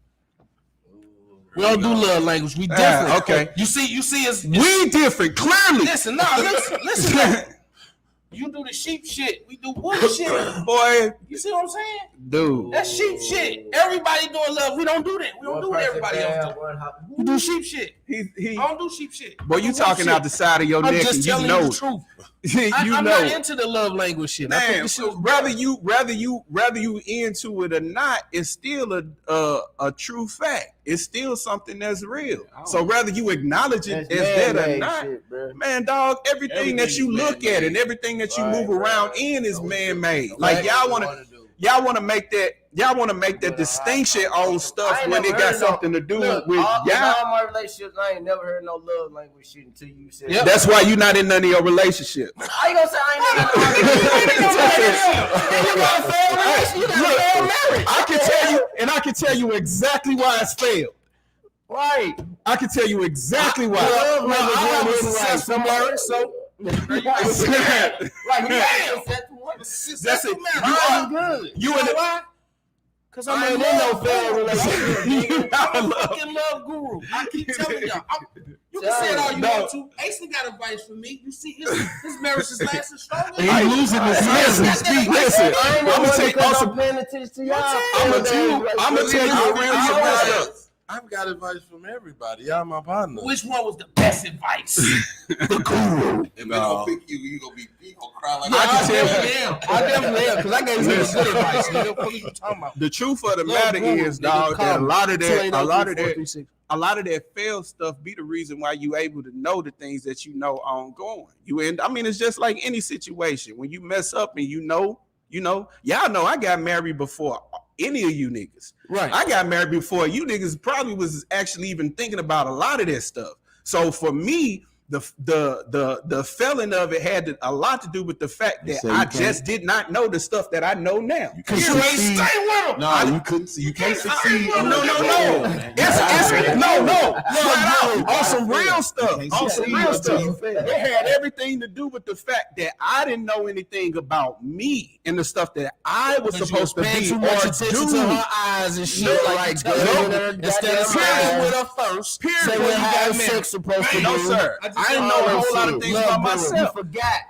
We don't do love language. We different. okay. You see, it's We different, clearly. listen. No, listen. Now. You do the sheep shit. We do wood shit. Boy, You see what I'm saying? dude. That's sheep shit. Everybody doing love. We don't do that. We don't do what everybody else do. We do sheep shit. He I don't do sheep shit. boy, you talking out the side of your I'm neck just and you telling know. you the truth. you I'm know. not into the love language shit. I think Man, this shit is whether you into it or not, it's still a true fact. It's still something that's real. So whether you acknowledge it That's as that or man-made not, shit, bro. man, dog, everything that you Everything's look at and everything that you Right, move around right. in is man-made. Like y'all want to make that distinction on stuff I ain't when it never got heard no- something to do Look, with all y'all. my relationships, I ain't never heard no love language shit until you said. Yep. That's why you not in none of your relationship. How you gonna say I ain't You got a failed marriage. I can tell you exactly why it's failed. right? I can tell you exactly why. Love language I have a was successful marriage, so Like you got That's it. Mine's good. You in why? Because I'm I in ain't no no failed failed relationship. I'm a love. fucking love guru. I keep telling y'all. You can say it all you want to. Ace got advice from me. You see, his marriage is lasting stronger. He losing his mind. Listen, I ain't I'm no gonna one take because also. I'm paying attention to y'all. I'm gonna tell you real some stuff. I've got advice from everybody. Y'all my partner. Which one was the best advice? The guru. If they don't pick you, you gonna cry like I definitely am. Because I gave you some good advice, nigga. What are you talking about? The truth of the matter is, dog, that a lot of that failed stuff be the reason why you able to know the things that you know ongoing. I mean, it's just like any situation. When you mess up and y'all know I got married before any of you niggas. Right. I got married before you niggas probably was actually even thinking about a lot of that stuff. So for me, the felon of it had a lot to do with the fact that I just did not know the stuff that I know now. Because you ain't stay with him. No, you couldn't. You can't succeed. No. On some real stuff. It had everything to do with the fact that I didn't know anything about me and the stuff that I was supposed to be too much attention to her eyes and shit instead of staying with her first. Period. Say what have sex supposed to do. No, sir. I didn't know a whole lot of things about myself. You forgot.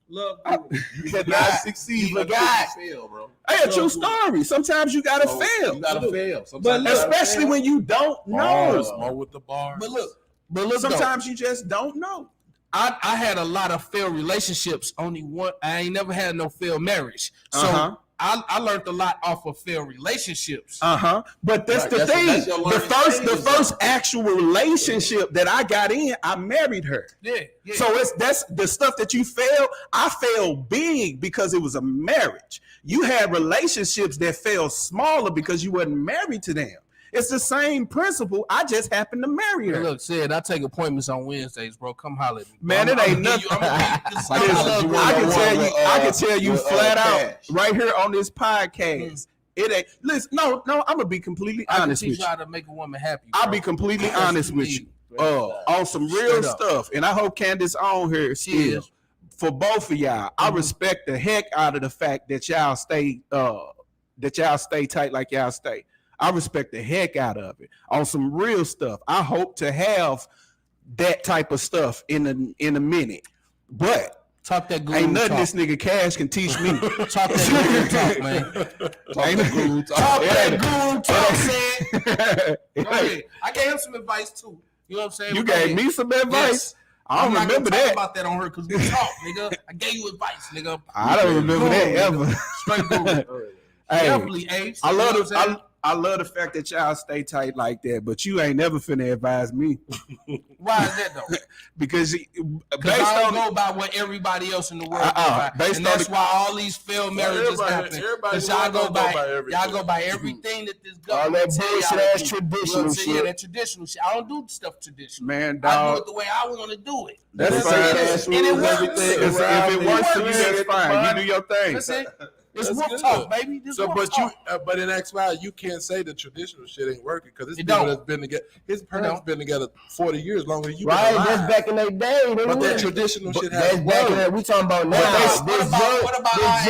You cannot succeed. You forgot. Fail, bro. Hey, a true story. Sometimes you gotta fail. You gotta fail. But especially when you don't know. More with the bars. But look. Sometimes you just don't know. I had a lot of failed relationships. Only one. I ain't never had no failed marriage. So I learned a lot off of failed relationships. But that's the thing. The first actual relationship that I got in, I married her. Yeah. So that's the stuff that you failed. I failed big because it was a marriage. You had relationships that failed smaller because you wasn't married to them. It's the same principle. I just happened to marry her. Look, Sid, I take appointments on Wednesdays, bro. Come holler at me. Man, it ain't nothing. I can tell you flat out right here on this podcast. It ain't. Listen, no. I'm gonna be completely honest with you. I can teach you how to make a woman happy. Bro. I'll be completely honest with you. On some real stuff, and I hope Candace on here still. For both of y'all, I respect the heck out of the fact that y'all stay tight like y'all stay. I respect the heck out of it. On some real stuff, I hope to have that type of stuff in a minute. But talk that good ain't nothing talk. This nigga Cash can teach me. Talk that good talk, man. Talk that good talk, man. Go ahead. I gave him some advice too. You know what I'm saying? You gave me some advice. Yes. I don't remember that. About that on her because we talk, nigga. I gave you advice, nigga. I don't remember that ever. Straight good. Definitely, Ace. I love the fact that y'all stay tight like that, but you ain't never finna advise me. Why is that though? Because I don't go by what everybody else in the world go by, and that's why all these failed marriages happen. Because y'all go by everything that this government tell y'all. That's traditional shit. Yeah, that traditional shit. I don't do stuff traditional. Man, I dog. do it the way I want to do it. That's fine. And it works. If it works for you, that's fine. You do your thing. That's it. It's whoop talk, baby. But in X-Files, you can't say the traditional shit ain't working because this people that's been together. His parents been together 40 years longer than you. Right, that's back in their day. But that traditional shit that's has back in there. We talking about now. This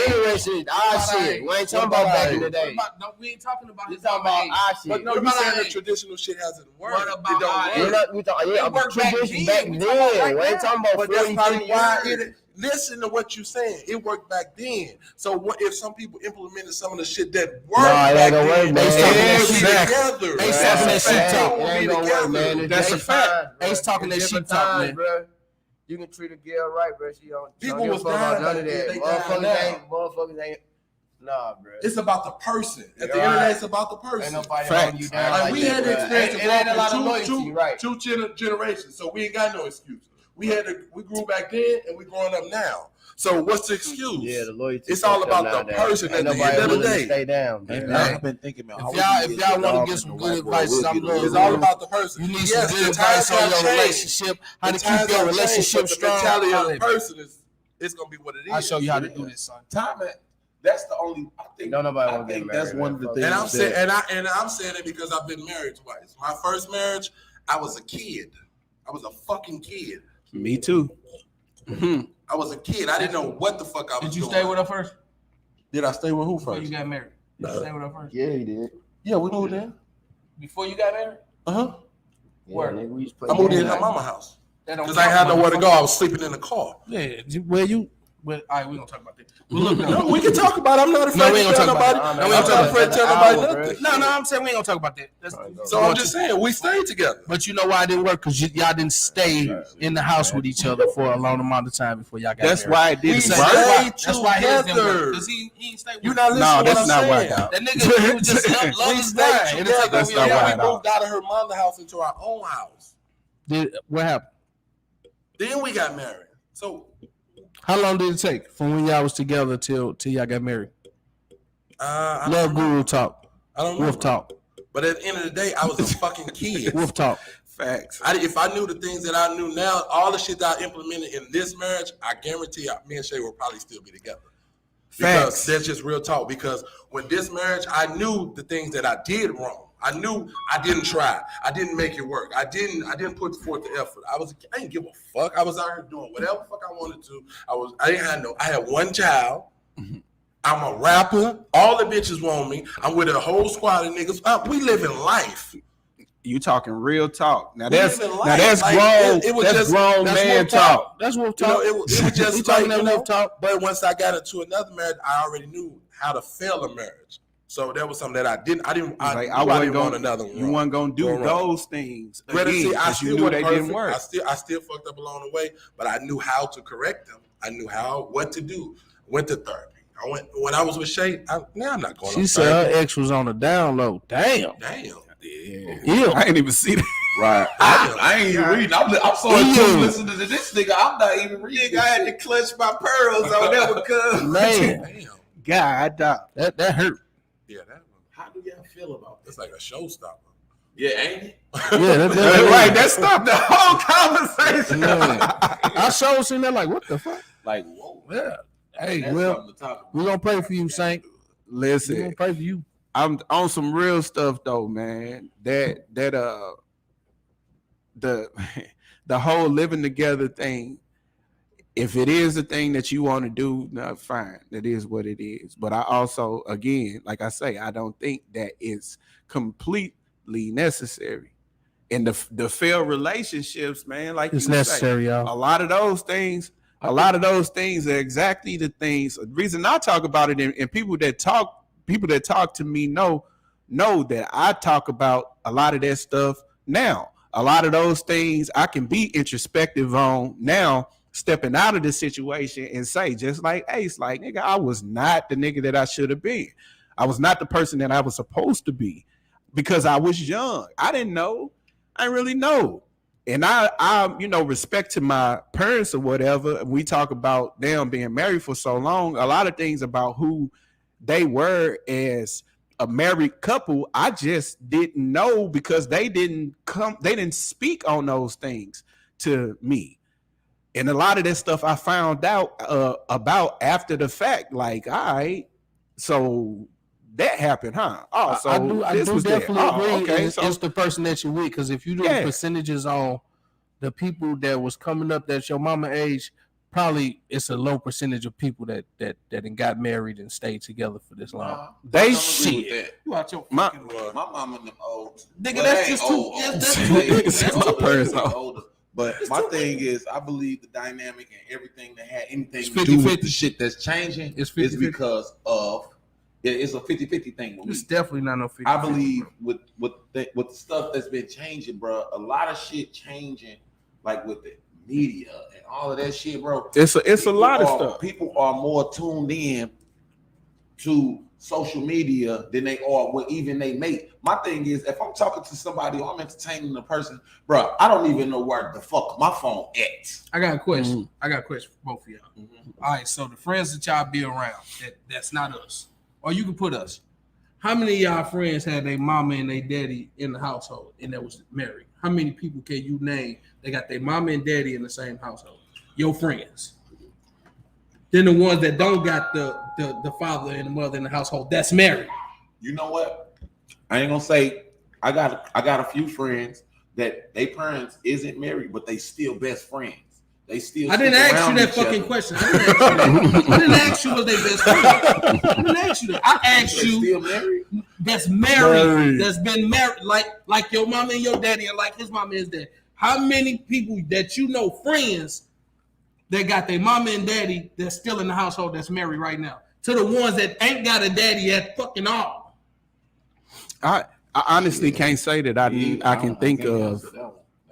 generation, our shit. We ain't talking about back in the day. We ain't talking about. We talking about our shit. But no, you saying the traditional shit hasn't worked. What about tradition back then. We ain't talking about. But that's probably why it. Listen to what you're saying. It worked back then. So what if some people implemented some of the shit that worked back then? They together. They talking that shit talk. That's a fact. Ace talking that shit talk, man. Bro. You can treat a girl right, bro. She don't. People was dying none of that. Motherfuckers ain't. Nah, bro. It's about the person. At the end of the day, it's about the person. Ain't nobody holding you down. Like we had the experience of walking two generations, so we ain't got no excuse. We grew back then, and we growing up now. So what's the excuse? Yeah, the loyalty. It's all about the person at the end of the day. Stay down. I've been thinking about if y'all want to get some good advice, it's all about the person. You need some good advice on your relationship, how to keep your relationship strong. The mentality of the person it's gonna be what it is. I'll show you how to do this, son. That's the only. I think nobody want to get married. That's one of the things. And I'm saying it because I've been married twice. My first marriage, I was a kid. I was a fucking kid. Me too. I was a kid. I didn't know what the fuck I was doing. Did you stay with her first? Did I stay with who Before first? you got married? Did you stay with her first? Yeah, he did. Yeah, we moved in. Before you got married? Where? Where? I moved in her mama's house. Because I had nowhere to go. I was sleeping in the car. Yeah, well, you But all right, we're gonna talk about that. But look, No, we can talk about it. I'm not afraid to tell nobody. I'm not afraid to tell nobody nothing. No, I'm saying we ain't gonna talk about that. So I'm just saying we stayed together. But you know why it didn't work? Because y'all didn't stay in the house with each other for a long amount of time before y'all got That's married. why it didn't We work. That's why his didn't work. Because he ain't stay with You're not listening No, to that's what not I'm why. saying. that nigga. He was just love We his stayed mind. And it's like, together. That's not Yeah, why. we moved out of her mother's house into our own house. What happened? Then we got married. So How long did it take from when y'all was together till y'all got married? I Love Guru talk. don't remember. Wolf talk. But at the end of the day, I was a fucking kid. Wolf talk. Facts. If I knew the things that I knew now, all the shit that I implemented in this marriage, I guarantee you, me and Shay will probably still be together. Because Facts. that's just real talk. Because when this marriage, I knew the things that I did wrong. I knew I didn't try. I didn't make it work. I didn't put forth the effort. I didn't give a fuck. I was out here doing whatever fuck I wanted to. I had one child. I'm a rapper. All the bitches want me. I'm with a whole squad of niggas. We living life. You talking real talk. Now We that's living now life. that's Like, grown. it was That's just- grown That's man Wolf talk. That's Wolf You know, talk. it was We just talking like, that you know, Wolf talk. but once I got into another marriage, I already knew how to fail a marriage. So that was something that I didn't want another one. You weren't gonna do Wrong. those things Granted, again see, I because still you knew wasn't they didn't perfect. work. I still fucked up along the way, but I knew how to correct them. I knew what to do. Went to therapy. When I was with Shay. I'm not going. She to said therapy. her ex was on the down low. Damn. Damn. Yeah. I ain't even see that. Right. I ain't even reading. I'm so Ew. into listening to this nigga. I'm not even reading. I had to clutch my pearls on that one, cuz. Man, Damn. God, dog. that hurt. Yeah, that one. How do y'all feel about It's like a showstopper. Yeah, ain't it? Yeah, Right, that stopped the whole conversation. Man. I sure seen that like, what the fuck? Like, whoa. Yeah. Hey, That's well, something to talk about. we're gonna pray for you, Saint. We're Listen, gonna pray for you. I'm on some real stuff though, man. The the whole living together thing. If it is a thing that you want to do, no, fine. That is what it is. But I also, again, like I say, I don't think that it's completely necessary. And the failed relationships, man, like It's you necessary, say, y'all. a lot of those things are exactly the things. The reason I talk about it, and people that talk to me know that I talk about a lot of that stuff now. A lot of those things I can be introspective on now, stepping out of the situation and say, just like Ace, like, nigga, I was not the nigga that I should have been. I was not the person that I was supposed to be because I was young. I didn't know. I didn't really know. And I respect to my parents or whatever. We talk about them being married for so long. A lot of things about who they were as a married couple, I just didn't know because they didn't speak on those things to me. And a lot of that stuff I found out about after the fact. Like, all right, so that happened, huh? Oh, so I this do was definitely there. Oh, agree. okay, It's the person that you're with. Because if you do the percentages on the people that was coming up that's your mama age, probably it's a low percentage of people that got married and stayed together for this long. They I don't agree shit. with that. You out your My- fucking My mama and them old. Nigga, Well, that's they just ain't too. old, That's They- My they parents older, old. older. But my thing is, I believe the dynamic and everything that had anything It's to do 50-50. with the shit that's changing It's is 50-50. because of it's a 50-50 thing with me. It's definitely not no 50. I believe with the stuff that's been changing, bro. A lot of shit changing, like with the media and all of that shit, bro. It's a lot of stuff. People are more tuned in to social media than they are what even they make. My thing is, if I'm talking to somebody or I'm entertaining a person, bro, I don't even know where the fuck my phone at. I got a question. I got a question for both of y'all. All right, so the friends that y'all be around, that's not us. Or you can put us. How many of y'all friends had their mama and their daddy in the household and that was married? How many people can you name that got their mama and daddy in the same household? Your friends. Then the ones that don't got the father and the mother in the household that's married. You know what? I ain't gonna say I got a few friends that their parents isn't married, but they still best friends. They still. I didn't ask you that fucking question. I didn't ask you was they best friends. I didn't ask you that. I asked you Still married? that's married, that's been married, like your mama and your daddy, and like his mama and his dad. How many people that you know, friends, that got their mama and daddy that's still in the household that's married right now, to the ones that ain't got a daddy at fucking all? I honestly can't say that I can think of.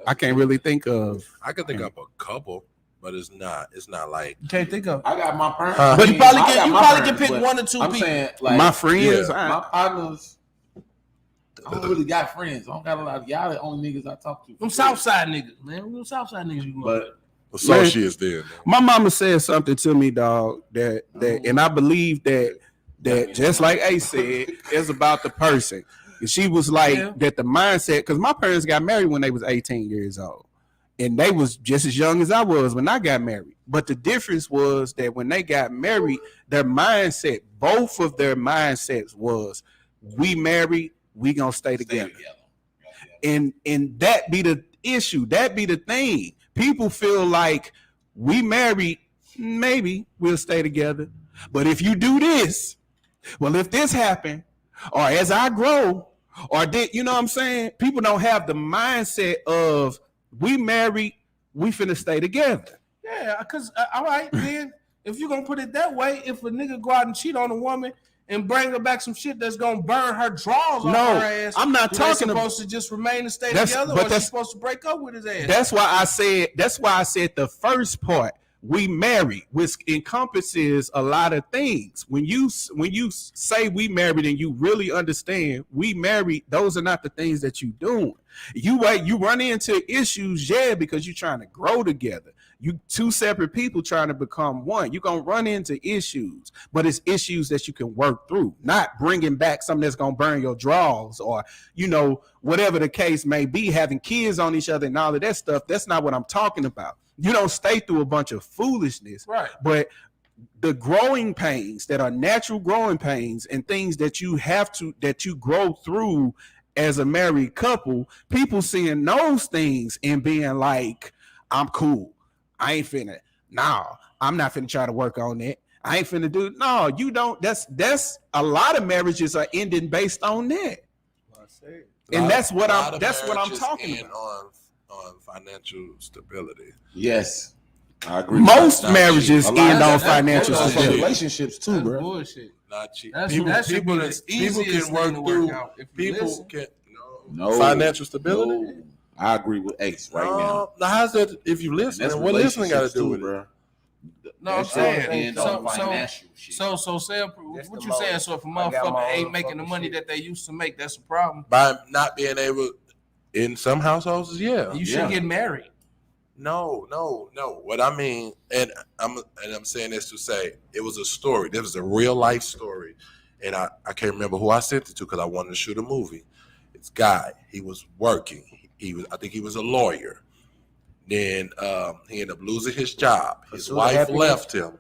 I can't really think of. I can think of a couple, but it's not like You can't think of. I got my parents. But you probably can parents, pick but one or two I'm people. saying, like, My friends, my partners. I don't really got friends. I don't got a lot of y'all. The only niggas I talk to. Them Southside niggas, man. Them Southside niggas you But associates there. my mama said something to me, dog. That and I believe that just like Ace said, it's about the person. And she was like that the mindset, because my parents got married when they was 18 years old. And they was just as young as I was when I got married. But the difference was that when they got married, their mindset, both of their mindsets was, we married, we gonna stay together. And that be the issue. That be the thing. People feel like we married, maybe we'll stay together. But if you do this, well, if this happened, or as I grow, or did, you know what I'm saying? People don't have the mindset of, we married, we finna stay together. Yeah, because all right, then if you're gonna put it that way, if a nigga go out and cheat on a woman and bring her back some shit that's gonna burn her drawers off her ass, I'm not talking about supposed to just remain and stay together, or she's supposed to break up with his ass. That's why I said the first part, we married, which encompasses a lot of things. When you say we married and you really understand we married, those are not the things that you doing. You run into issues, because you're trying to grow together. You two separate people trying to become one. You're going to run into issues, but it's issues that you can work through, not bringing back something that's going to burn your drawers or, whatever the case may be, having kids on each other and all of that stuff. That's not what I'm talking about. You don't stay through a bunch of foolishness, right? But the growing pains that are natural growing pains and things that you grow through as a married couple, people seeing those things and being like, I'm cool. I ain't finna. No, I'm not finna try to work on that. I ain't finna do. No, you don't. That's a lot of marriages are ending based on that. And that's what I'm talking about. On financial stability. Yes, I agree. Most marriages end on financial stability. Relationships too, bro. Bullshit. Not cheap. People can work through. People can no financial stability. No. I agree with Ace right now. Now, how's that? If you listen, what listening got to do with it, bro? No, I'm saying so say what you saying. So if a motherfucker ain't making the money that they used to make, that's a problem. By not being able, in some households, you should get married. No. What I mean, and I'm saying this to say, it was a story. This was a real life story, and I can't remember who I sent it to because I wanted to shoot a movie. This guy, he was working. I think he was a lawyer. Then he ended up losing his job. His wife left him.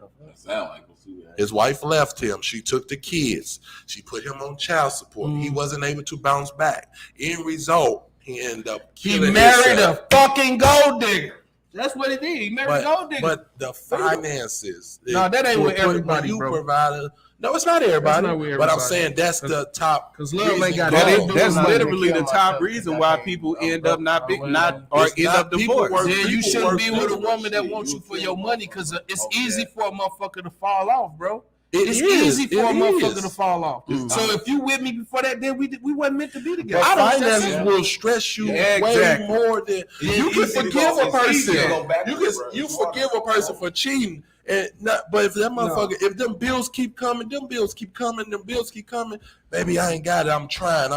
His wife left him. She took the kids. She put him on child support. He wasn't able to bounce back. In result, he ended up killing married himself. a fucking gold digger. That's what he did. He married a gold digger. But the finances. No, that ain't with everybody, you bro. Provided. No, it's not everybody. But I'm saying that's the top. Because love ain't got that's literally the top reason why people end up end up divorced. Yeah, you shouldn't be with a woman that wants you for your money because it's easy for a motherfucker to fall off, bro. It's easy for a motherfucker to fall off. So if you with me before that, then we wasn't meant to be together. Finances will stress you way more than you can forgive a person. You forgive a person for cheating. But if that motherfucker, if them bills keep coming, baby, I ain't got it. I'm trying.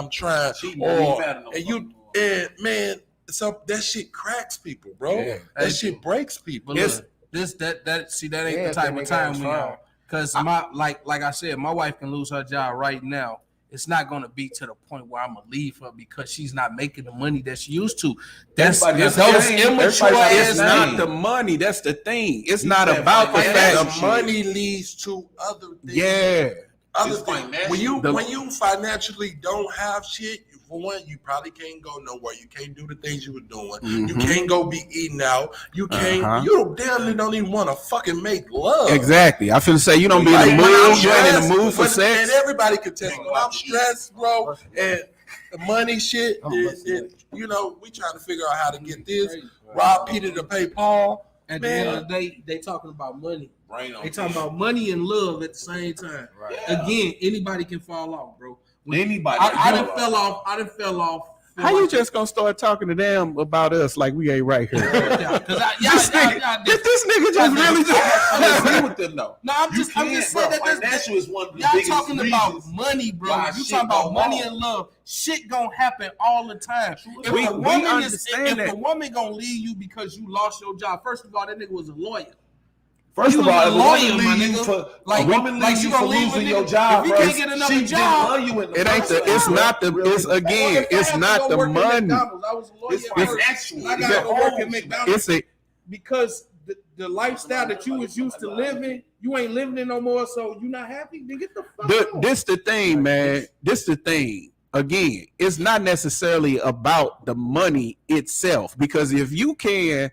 That shit cracks people, bro. Yeah. That shit breaks people. But look, that ain't the type of time we on. Because like I said, my wife can lose her job right now. It's not going to be to the point where I'm going to leave her because she's not making the money that she used to. It's not the money. That's the thing. It's not about the fact the money leads to other things. Yeah. Other things. When you financially don't have shit, for one, you probably can't go nowhere. You can't do the things you were doing. Mm-hmm. You can't go be eating out. You can't. You damn don't even want to fucking make love. Exactly. I feel to say you don't be in the mood. You ain't in the mood for sex. And everybody can tell you, I'm stressed, bro. And the money shit. We trying to figure out how to get this. Rob Peter to pay Paul. At the end of the day, they talking about money. Rain on They talking about money and love at the same time. Right. Again, anybody can fall off, bro. Anybody. I done fell off. I done fell off. How you just gonna start talking to them about us like we ain't right here? This nigga just really I agree with them though. No, I'm just saying that financial is one of the y'all biggest talking about reasons money, bro. why You shit talking about go money wrong. and love. Shit gonna happen all the time. If We a woman understand that. if a woman gonna leave you because you lost your job, first of all, that nigga was a lawyer. First You of was all, a if a lawyer, woman my leave you nigga. for Like, a woman like leave you you for gonna leave a losing nigga- your job, if you bro, can't get another she job, didn't love you in the It ain't first the. It's place, not the. bro. It's again. It's not the money. I was a lawyer It's at first, financial. and I It's gotta the go work whole at McDonald's It's a. because the lifestyle that you was used to living, you ain't living it no more. So you not happy? Then get the fuck on. This the thing, man. This the thing. Again, it's not necessarily about the money itself, because if you can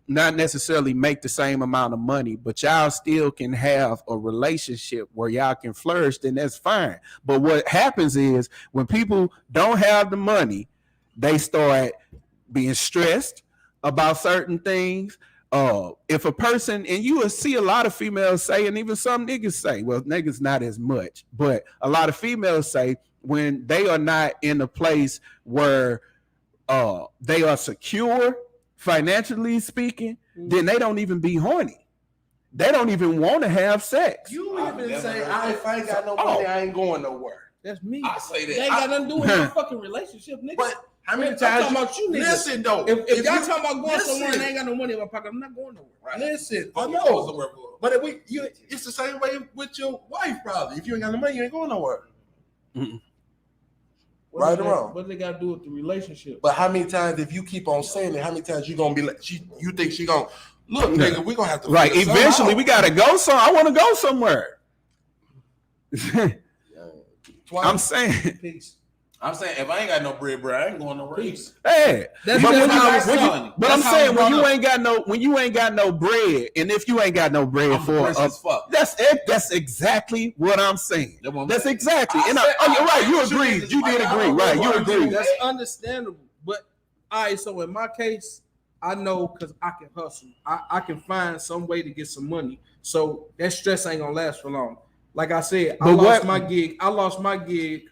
not necessarily make the same amount of money, but y'all still can have a relationship where y'all can flourish, then that's fine. But what happens is when people don't have the money, they start being stressed about certain things. If a person, and you will see a lot of females say, and even some niggas say, well, niggas not as much, but a lot of females say when they are not in a place where they are secure, financially speaking, then they don't even be horny. They don't even want to have sex. You even say, if I ain't got no money, I ain't going nowhere. That's me. I say that. They ain't got nothing to do with my fucking relationship, nigga. But how many I'm times? talking about you niggas. Listen though, If y'all you- talking about going listen. somewhere and I ain't got no money in my pocket, I'm not going nowhere. Right. Listen, I Fuck you, know. somewhere for- But it's the same way with your wife, probably. If you ain't got no money, you ain't going nowhere. Right or wrong? What they got to do with the relationship? But how many times, if you keep on saying it, how many times you gonna be like, you think she gonna look, nigga? We gonna have to Right. figure something Eventually, out. we gotta go. So I want to go somewhere. Twice. I'm saying, Peace. I'm saying if I ain't got no bread, bro, I ain't going nowhere. Peace. hey. That's But how I'm it's done. But I'm That's how saying it's when brought you up. ain't got no bread, and if you ain't got no bread I'm for depressed as fuck. that's exactly what I'm saying. That's what I'm That's saying. exactly. I And said- you're right. You I- agreed. You did I agree. don't know Right. You what I'm agreed. doing. That's understandable. But all right, so in my case, I know because I can hustle. I can find some way to get some money. So that stress ain't gonna last for long. Like I said, I lost my gig. I lost my gig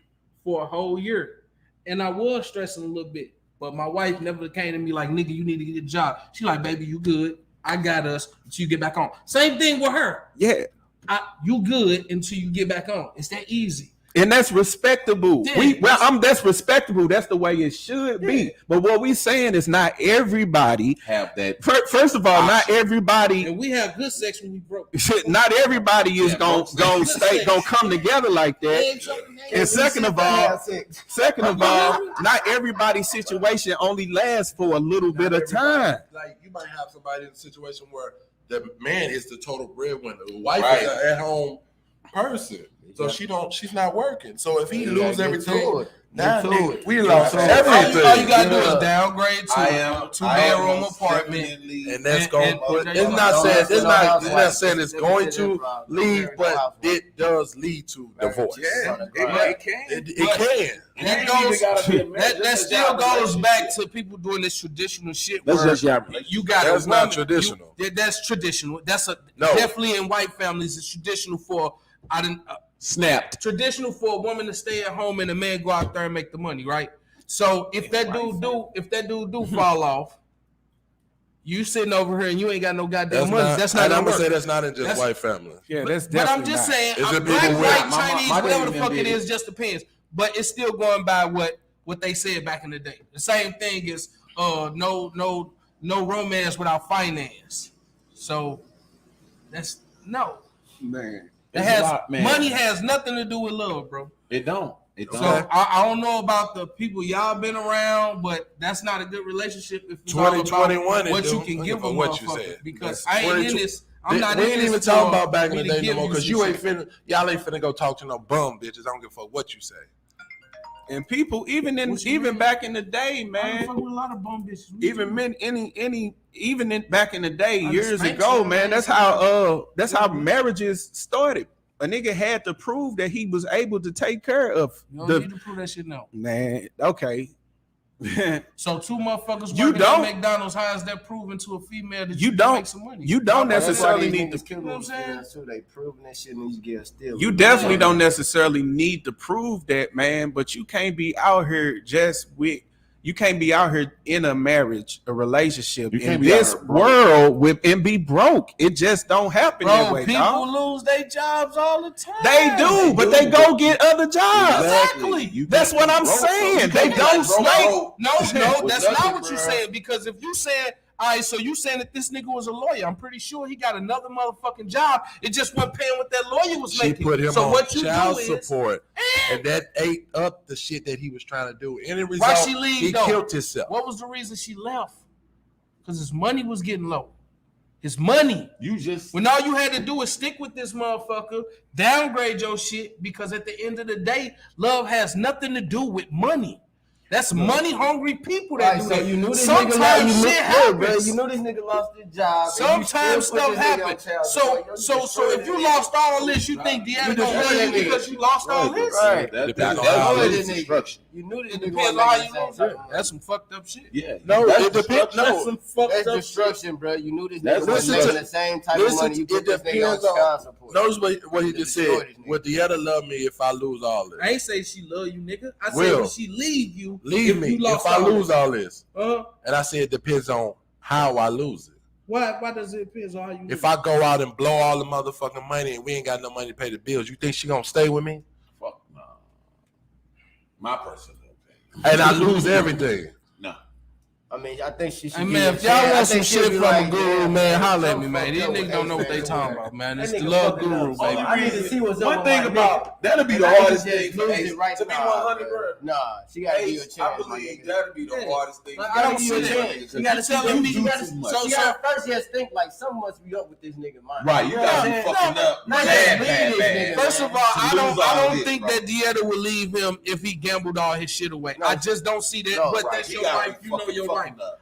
for a whole year. And I was stressing a little bit. But my wife never came to me like, nigga, you need to get a job. She like, baby, you good. I got us until you get back on. Same thing with her. Yeah. You good until you get back on. It's that easy. And that's respectable. Yeah, That's respectable. That's the way it should be. But what we saying is not everybody Have that. First of all, not everybody. And we have good sex when we broke. Not everybody is Yeah, gonna come together like that. And second of all, not everybody's situation only lasts for a little bit of time. Like you might have somebody in a situation where the man is the total breadwinner, the wife Right. is an at-home person, so she's not working. So if he lose everything, now nigga, we lost everything. All you gotta do is downgrade to I a am 2-bedroom most apartment. definitely- And that's going. and- It's not saying it's not saying it's Never going did to that problem. leave, Never but housewife. it does lead to divorce. Yeah, Right. it can. It can. And that still goes back to people doing this traditional shit. That's where just y'all. you got That's a not woman- traditional. That's traditional. That's No. definitely in white families. It's traditional for Snapped. traditional for a woman to stay at home and a man go out there and make the money, right? So if that dude do fall off, you sitting over here and you ain't got no goddamn money. That's not and I'm gonna gonna say work. that's not in just That's- white families. Yeah, that's But I'm definitely just not. saying, Is it black, people with- white, My Chinese, baby whatever the them fuck it did is, just depends. But it's still going by what they said back in the day. The same thing is no romance without finance. So that's no. Man. That It's has a lot, man. money has nothing to do with love, bro. It don't. It don't. So I don't know about the people y'all been around, but that's not a good relationship if it's all about 2021 it what you do. can Look give at a what you motherfucker. said. Because That's I ain't in 22 this. I'm not we in ain't this even talking for about back in me the to day no give more you because some you ain't shit. finna, y'all ain't finna go talk to no bum bitches. I don't give a fuck what you say. And people, even back in the day, I man, fuck with a lot of bum bitches. even men, back in the day, I years just ago, think so, man, that's how marriages started. A nigga had to prove that he was able to take care of You don't the need to prove that shit now. man. Okay, So two motherfuckers working at McDonald's, how is that proven to a female that you can make some money? You don't necessarily need to. You know what I'm saying? So they proving that shit and you get still. You definitely don't necessarily need to prove that, man. But you can't be out here you can't be out here in a marriage, a relationship in this world and be broke. It just don't happen that way. People lose their jobs all the time. They do, but they go get other jobs. Exactly. That's what I'm saying. They don't slay. No, that's not what you're saying. Because if you said, all right, so you saying that this nigga was a lawyer, I'm pretty sure he got another motherfucking job. It just wasn't paying what that lawyer was making. She put him so on what you child do support, and that ate up the shit that he was trying to do. And the result, why she leave, he killed himself. What was the reason she left? Because his money was getting low. His money. When all you had to do is stick with this motherfucker, downgrade your shit, because at the end of the day, love has nothing to do with money. That's money hungry people that do that. You knew this sometimes nigga shit happens. You knew this nigga lost his job. Sometimes stuff happens. So if you lost all this, you think Deanna gonna love you because you lost all this? Right. That depends on how you lose instruction. You knew this It nigga depends on how you lose it. That's some fucked up shit. Yeah. No, it depends. That's some fucked That's up destruction, bro. You knew this That's nigga was making the same type of money. You put this nigga on child support. Notice what he just said. Would Deanna love me if I lose all this? I ain't say she love you, nigga. I said Will. would she leave you? Leave me if I lose all this. And I said it depends on how I lose it. Why does it depend on how you lose If I go out and blow all the motherfucking money and we ain't got no money to pay the bills, you think she gonna stay with me? Fuck no. My personal opinion. And I lose everything. No. I mean, I think she should. Hey man, if y'all want some shit from a guru, man, holla at me, man. These niggas don't know what they talking about, man. It's the love guru, baby. I need to see what's up. One thing about that'll be the hardest thing for Ace. Right To be now, 100, bro. Nah, she gotta give you a Ace, chance. I believe that'll be the hardest thing. I don't see that. You gotta tell me. You gotta. So First, you have to think like something must be up with this nigga mind. Right, you gotta be fucking up. Bad. First of all, I don't think that Deanna would leave him if he gambled all his shit away. I just don't see that. But that's your life. You know your life.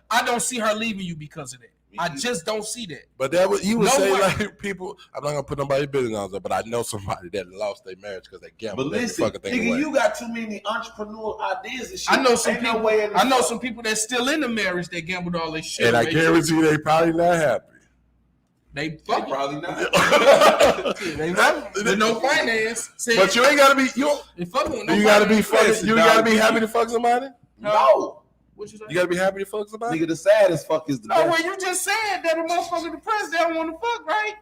I don't see her leaving you because of that. I just don't see that. But that was you would say like people. I'm not gonna put nobody's business on there, but I know somebody that lost their marriage because they gambled. But listen, nigga, you got too many entrepreneurial ideas and shit. I know some people. I know some people that's still in the marriage that gambled all their shit. And I guarantee you, they probably not happy. They probably not. With no finance. But you ain't gotta be you gotta be fucking. You gotta be happy to fuck somebody. No. What you say? You gotta be happy to fuck somebody. Nigga, the saddest fuck is the best. Oh, well, you just said that a motherfucker depressed, they don't want to fuck, right?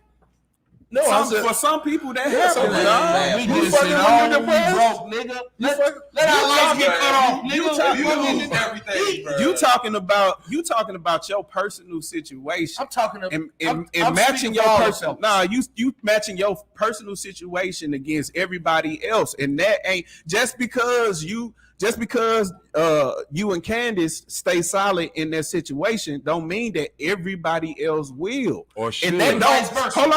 No, for some people that happens. We just said, oh, broke, nigga. Let our lives get cut off, nigga. You lose everything, bro. You talking about your personal situation. I'm talking about and matching your personal. Nah, you matching your personal situation against everybody else, and that ain't just because you and Candace stay solid in that situation don't mean that everybody else will. Or should. And that vice versa. Hold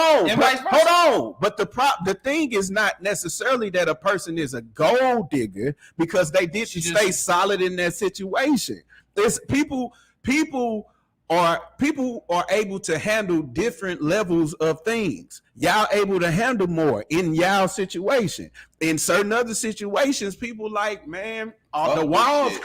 on. But the thing is not necessarily that a person is a gold digger because they didn't stay solid in that situation. There's people are able to handle different levels of things. Y'all able to handle more in y'all situation. In certain other situations, people like, man, the walls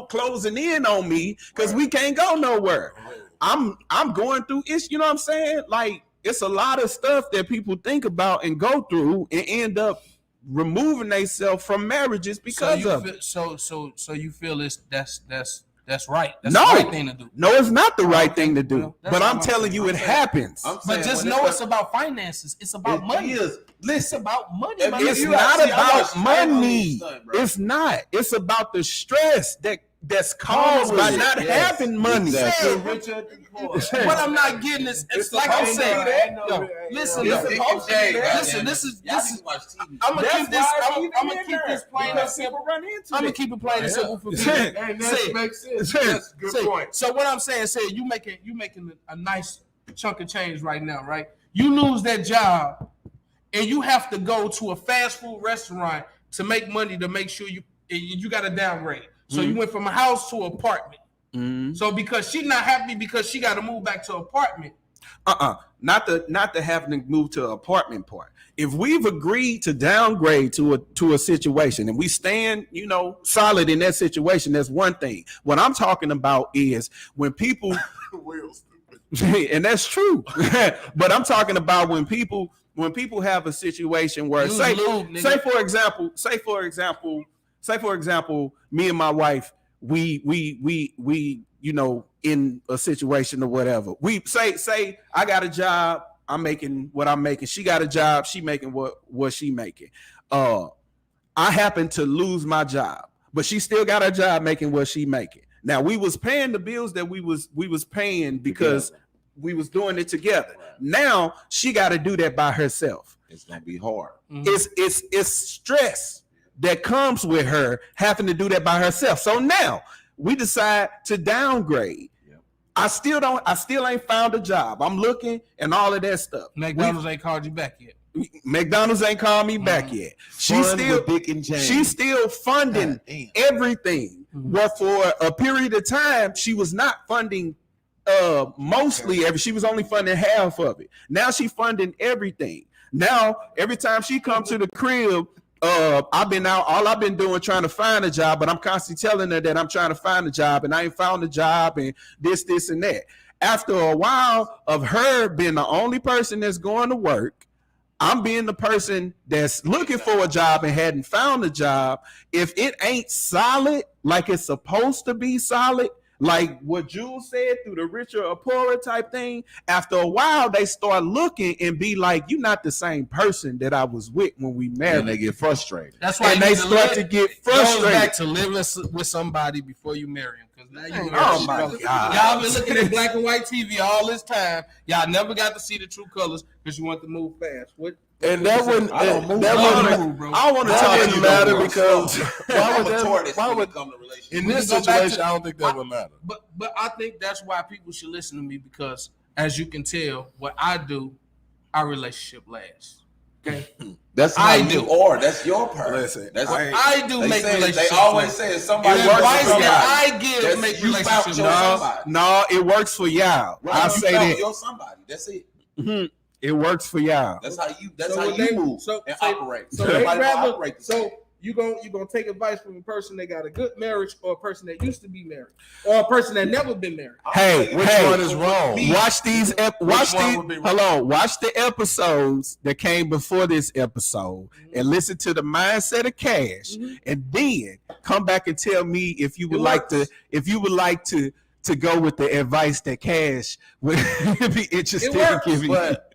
closing in on me because we can't go nowhere. I'm going through it. You know what I'm saying? Like, it's a lot of stuff that people think about and go through and end up removing themselves from marriages because of it. So you feel that's right. That's the right thing to do. No, it's not the right thing to do. Well, but I'm telling you, it happens. But just know it's about finances. It's about money. Listen, about money. It's not about money. It's not. It's about the stress that's caused by not having money. What I'm not getting is, it's like I'm saying. Listen. This is. I'm gonna keep this. I'm gonna keep this plain and simple. I'm gonna keep it plain and simple for people. That makes sense. That's a good point. So what I'm saying, you making a nice chunk of change right now, right? You lose that job, and you have to go to a fast food restaurant to make money to make sure you got to downgrade. So you went from a house to an apartment. So because she's not happy because she got to move back to an apartment, Not the having to move to an apartment part. If we've agreed to downgrade to a situation and we stand, solid in that situation, that's one thing. What I'm talking about is when people and that's true. But I'm talking about when people have a situation where say for example, me and my wife, we in a situation or whatever. We say I got a job, I'm making what I'm making. She got a job, she making what she making. I happen to lose my job, but she still got a job making what she making. Now we was paying the bills that we was paying because we was doing it together. Now she got to do that by herself. It's gonna be hard. It's stress that comes with her having to do that by herself. So now we decide to downgrade. I still ain't found a job. I'm looking and all of that stuff. McDonald's ain't called you back yet. McDonald's ain't called me back yet. She's still funding everything. But for a period of time, she was not funding mostly she was only funding half of it. Now she funding everything. Now every time she comes to the crib, I've been doing trying to find a job, but I'm constantly telling her that I'm trying to find a job and I ain't found a job and this and that. After a while of her being the only person that's going to work, I'm being the person that's looking for a job and hadn't found a job. If it ain't solid, like it's supposed to be solid, like what Jules said through the richer or poorer type thing, after a while they start looking and be like, you're not the same person that I was with when we married. And they get frustrated. That's why they start to get frustrated. Goes back to living with somebody before you marry him. Because now you oh my God. Y'all been looking at black and white TV all this time. Y'all never got to see the true colors because you want to move fast. What? And that wouldn't. I don't want to talk to you matter because why would in this situation I don't think that would matter. But I think that's why people should listen to me because, as you can tell, what I do, our relationship lasts. Okay, that's how you are. That's your part. Listen, that's what I do. Make relationships. They always say somebody the advice that I give make relationships. No, it works for y'all. Right, I say that you're somebody. That's it. Mm-hmm. It works for y'all. That's how you. That's how you move and operate. So you gonna take advice from a person that got a good marriage, or a person that used to be married, or a person that never been married. Which one is wrong? Watch the episodes that came before this episode, and listen to the mindset of Cash, and then come back and tell me if you would like to go with the advice that Cash would be interested in giving you. But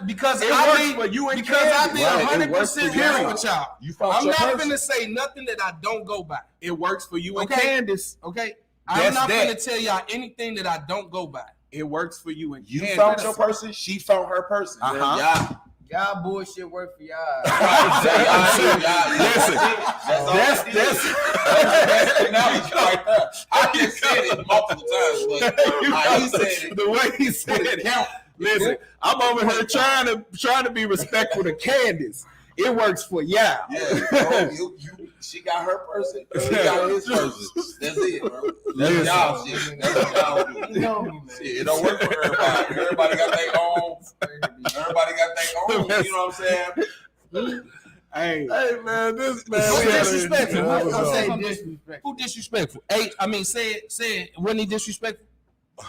because it I works for you and because I be 100% period with y'all. I'm not gonna say nothing that I don't go by. It works for you and Candace. Okay, I'm not gonna tell y'all anything that I don't go by. It works for you and you Candace. found your person. She found her person. Y'all bullshit work for y'all. Listen, that's right there. I just said it multiple times, but he said it. The way he said it. Listen, I'm over here trying to be respectful to Candace. It works for y'all. Yeah, she got her person. He got his person. That's it, bro. That's y'all shit. That's what y'all do. It don't work for everybody. Everybody got their own. Everybody got their own. You know what I'm saying? Hey man, this man. Who disrespectful? Who disrespectful? Say it. Wasn't he disrespectful?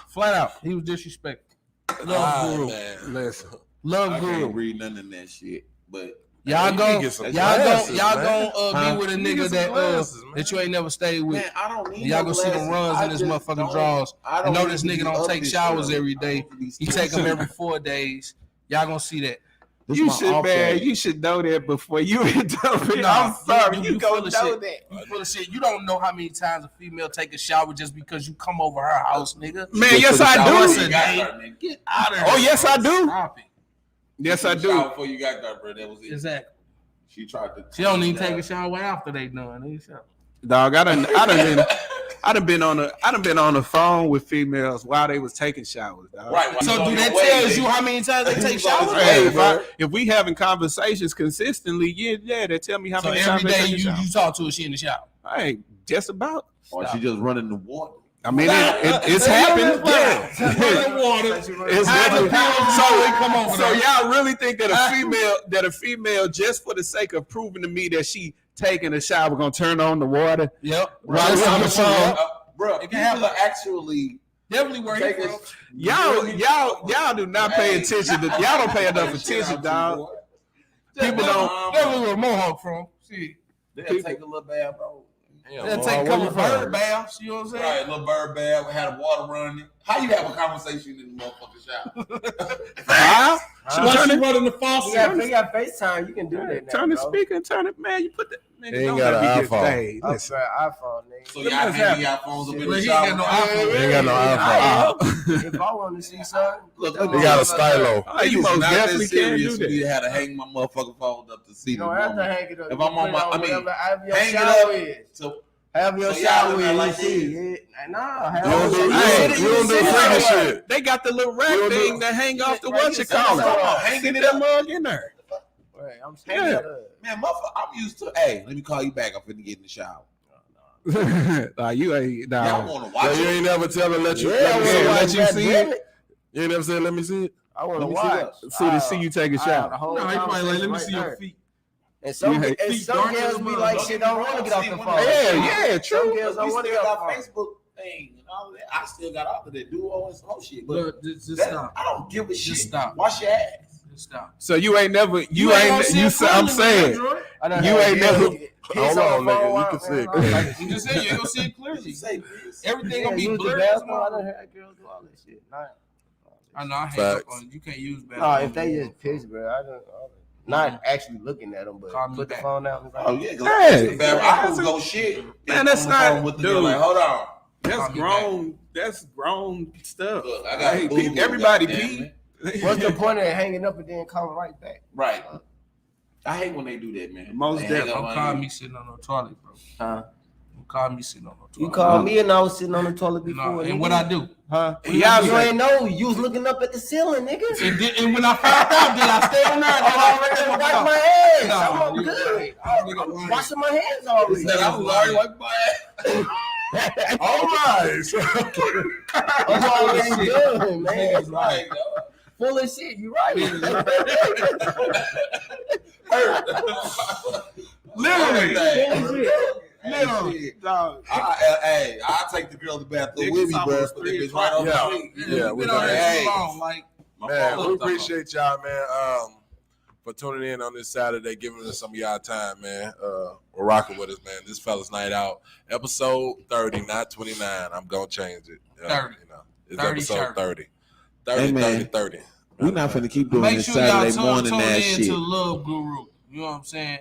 Flat out, he was disrespectful. Love Guru. Listen, I can't read none of that shit, but. Y'all gonna be with a nigga that you ain't never stayed with. Man, I don't need y'all gonna see them runs in this motherfucking drawers. I know this nigga don't take showers every day. He take them every 4 days. Y'all gonna see that. You should know that before you indulge it. I'm sorry, you gonna know that. You full of shit. You don't know how many times a female take a shower just because you come over her house, nigga. Man, yes I do. Get out of here. Oh yes I do. Stop it. Yes, I do. Before you got there, bro, that was it. Exactly. She tried to. She don't even take a shower after they done. Dog, I done been on the phone with females while they was taking showers. Dog. Right. So do that tells you how many times they take showers? Hey, if we having conversations consistently, yeah, they tell me how many times. So every day you talk to her, she in the shower. Hey, just about. Or she just running the water. I mean, it's happened. Yeah. It's happened. So y'all really think that a female just for the sake of proving to me that she taking a shower gonna turn on the water? Yep. While we on the phone. Bro, people are actually definitely where he from. Y'all do not pay attention. Y'all don't pay enough attention, dog. People don't. Definitely where Mohawk from. See, they'll take a little bath, bro. They'll take a couple bird baths. You know what I'm saying? Right, a little bird bath. We had water running. How you have a conversation in the motherfucking shower? Huh? She running the faucet. You got FaceTime. You can do that now. Turn the speaker and turn it, man. You put that. Man, He ain't got an iPhone. Listen, iPhone, nigga. So y'all hang y'all phones up in the He shower. ain't got no iPhone. He ain't got no iPhone. If I want to see something, Look, He got a stylo. Oh, you most definitely can do You that. need to have to hang my motherfucking phone up to see you the don't have to moment. hang it up. If I'm on my, I mean, have your hang it shower up. in. So Have your So y'all shower looking in. like You see this. it. Nah, have You don't do- your hey, you don't do freaky shit. They got the little rack You don't do- thing that hang off the Right, what you you call see it. it. Hanging it that up. mug in there. Right, I'm Yeah. saying Man, motherfucker, I'm used to. Hey, let me call you back. I'm finna get in the shower. Nah, you ain't. Y'all Nah. want to So watch you it? ain't never tell her let you Yeah, let you see it. it. You ain't never said let me see it. I want to Let me see watch. See you take a shower. No, he probably like, let me see your feet. And some, Yeah. and Feet some dark girls as be mud. like, shit, don't want to get off the phone. Yeah, Some true. girls We don't want to still get off got the phone. Facebook thing and all that. I still got all of that duo and some whole shit. But Look, just that, stop. I don't give a shit. Just stop. Wash your ass. Just stop. So you ain't never. You gonna ain't. see You. it clearly I'm with saying. Android. I done You had ain't girls never- piss Hold on on, the nigga. phone You while- can see it. man, You just said you ain't gonna see it You clearly. say this. Everything Yeah, gonna be use the blurred. bathroom. I done had girls do all that shit. I know. I hate up Facts. on you. Can't use bathroom. No, if they just piss, bro, I don't. Not actually looking at them, but Call me put the back. phone down. Oh yeah, Hey. I don't go shit. Man, that's On the phone not- with the dude. girl, like, hold on. That's grown. That's grown stuff. Look, I got Hey, boo-boo, everybody goddamn pee. it. What's the point of hanging up and then calling right back? Right. I hate when they do that, man. Most They hang definitely. up Don't on call you. me sitting on no toilet, bro. Huh? Don't call me sitting on no toilet. You called me and I was sitting on the toilet No, before. and nigga. what I do? Huh? Y'all, you ain't know. You was looking up at the ceiling, nigga. And when I found out, did I stay on there? Did I'm already wiping my hands. No, I'm you good. right. I'm washing my hands already. Said I was already wiping my ass. All right. I'm already done, man. Niggas right, Full of shit. You right. Literally. Literally. Dog. Hey, I'll take the girl to the bathroom with me, bro. Put that bitch right on Yeah. the street. Yeah, we we been on got there it. too long. Like, Man, we appreciate y'all, man, for tuning in on this Saturday, giving us some of y'all time, man. We're rocking with us, man. This Fellaz Night Out, episode 30, not 29. I'm gonna change it. 30. You know, it's 30 episode sharp. 30. 30, Hey, man. 30. We're not finna keep doing make this sure y'all Saturday morning tune that in shit. to Love Guru. You know what I'm saying?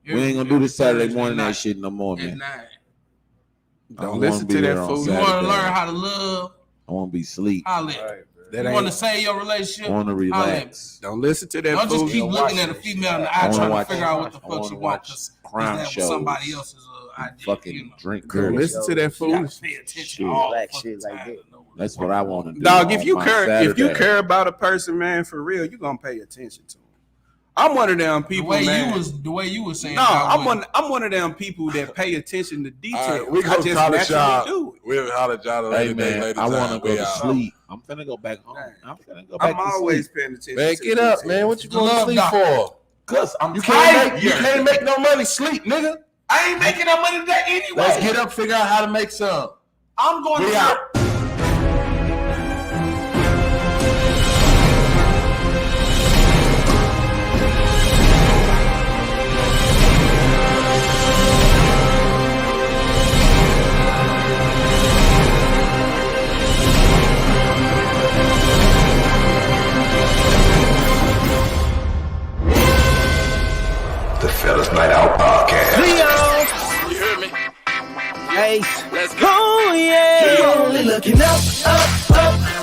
We ain't gonna do this Saturday morning night that shit no more, at man. 9. I Don't wanna listen be to there that on fool. You Saturday. want to learn how to love? I want to be sleep. Holla at me. That You want to ain't. save your I relationship? want to Holla at me. relax. Don't listen to that Don't fool. just keep looking at a female in the eye wanna trying to watch- figure out what the I fuck wanna you want watch because crime that was shows. somebody else's idea. Fucking You know. drink Don't girls. listen to that You fool. gotta pay attention Shit. all Black fucking shit like time that. to know what That's the what fuck I you want to do. Dog, on if you my care, if you Saturday. care about a person, man, for real, you gonna pay attention to them. I'm one of them people, man. The way you was saying. No, I I'm one of them people that pay attention to details. All right, we I gonna just college y'all. naturally do it. We'll holler at y'all Hey later, man, later I want to time. go We to out. sleep. I'm finna go back home. I'm finna go back I'm to always sleep. paying attention. Man, to get up, details. man. What you The going to love sleep doctor. for? Cause I'm You tired. can't make no money sleep, nigga. I ain't making no money today anyway. Let's get up, figure out how to make some. I'm going We to out. The Fellaz Night Out podcast. You heard me? Hey, let's go. Oh, yeah. You're only looking up,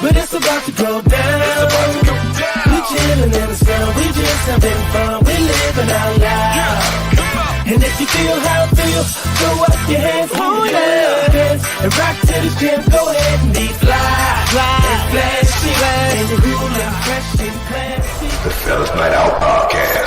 but it's about to go down. We chillin' in the sun, we just having fun, we living out loud. And if you feel how it feels, throw up your hands, hold hands, and rock to this jam. Go ahead and be fly, and flashy, and you're cool and fresh and classy. The Fellaz Night Out podcast.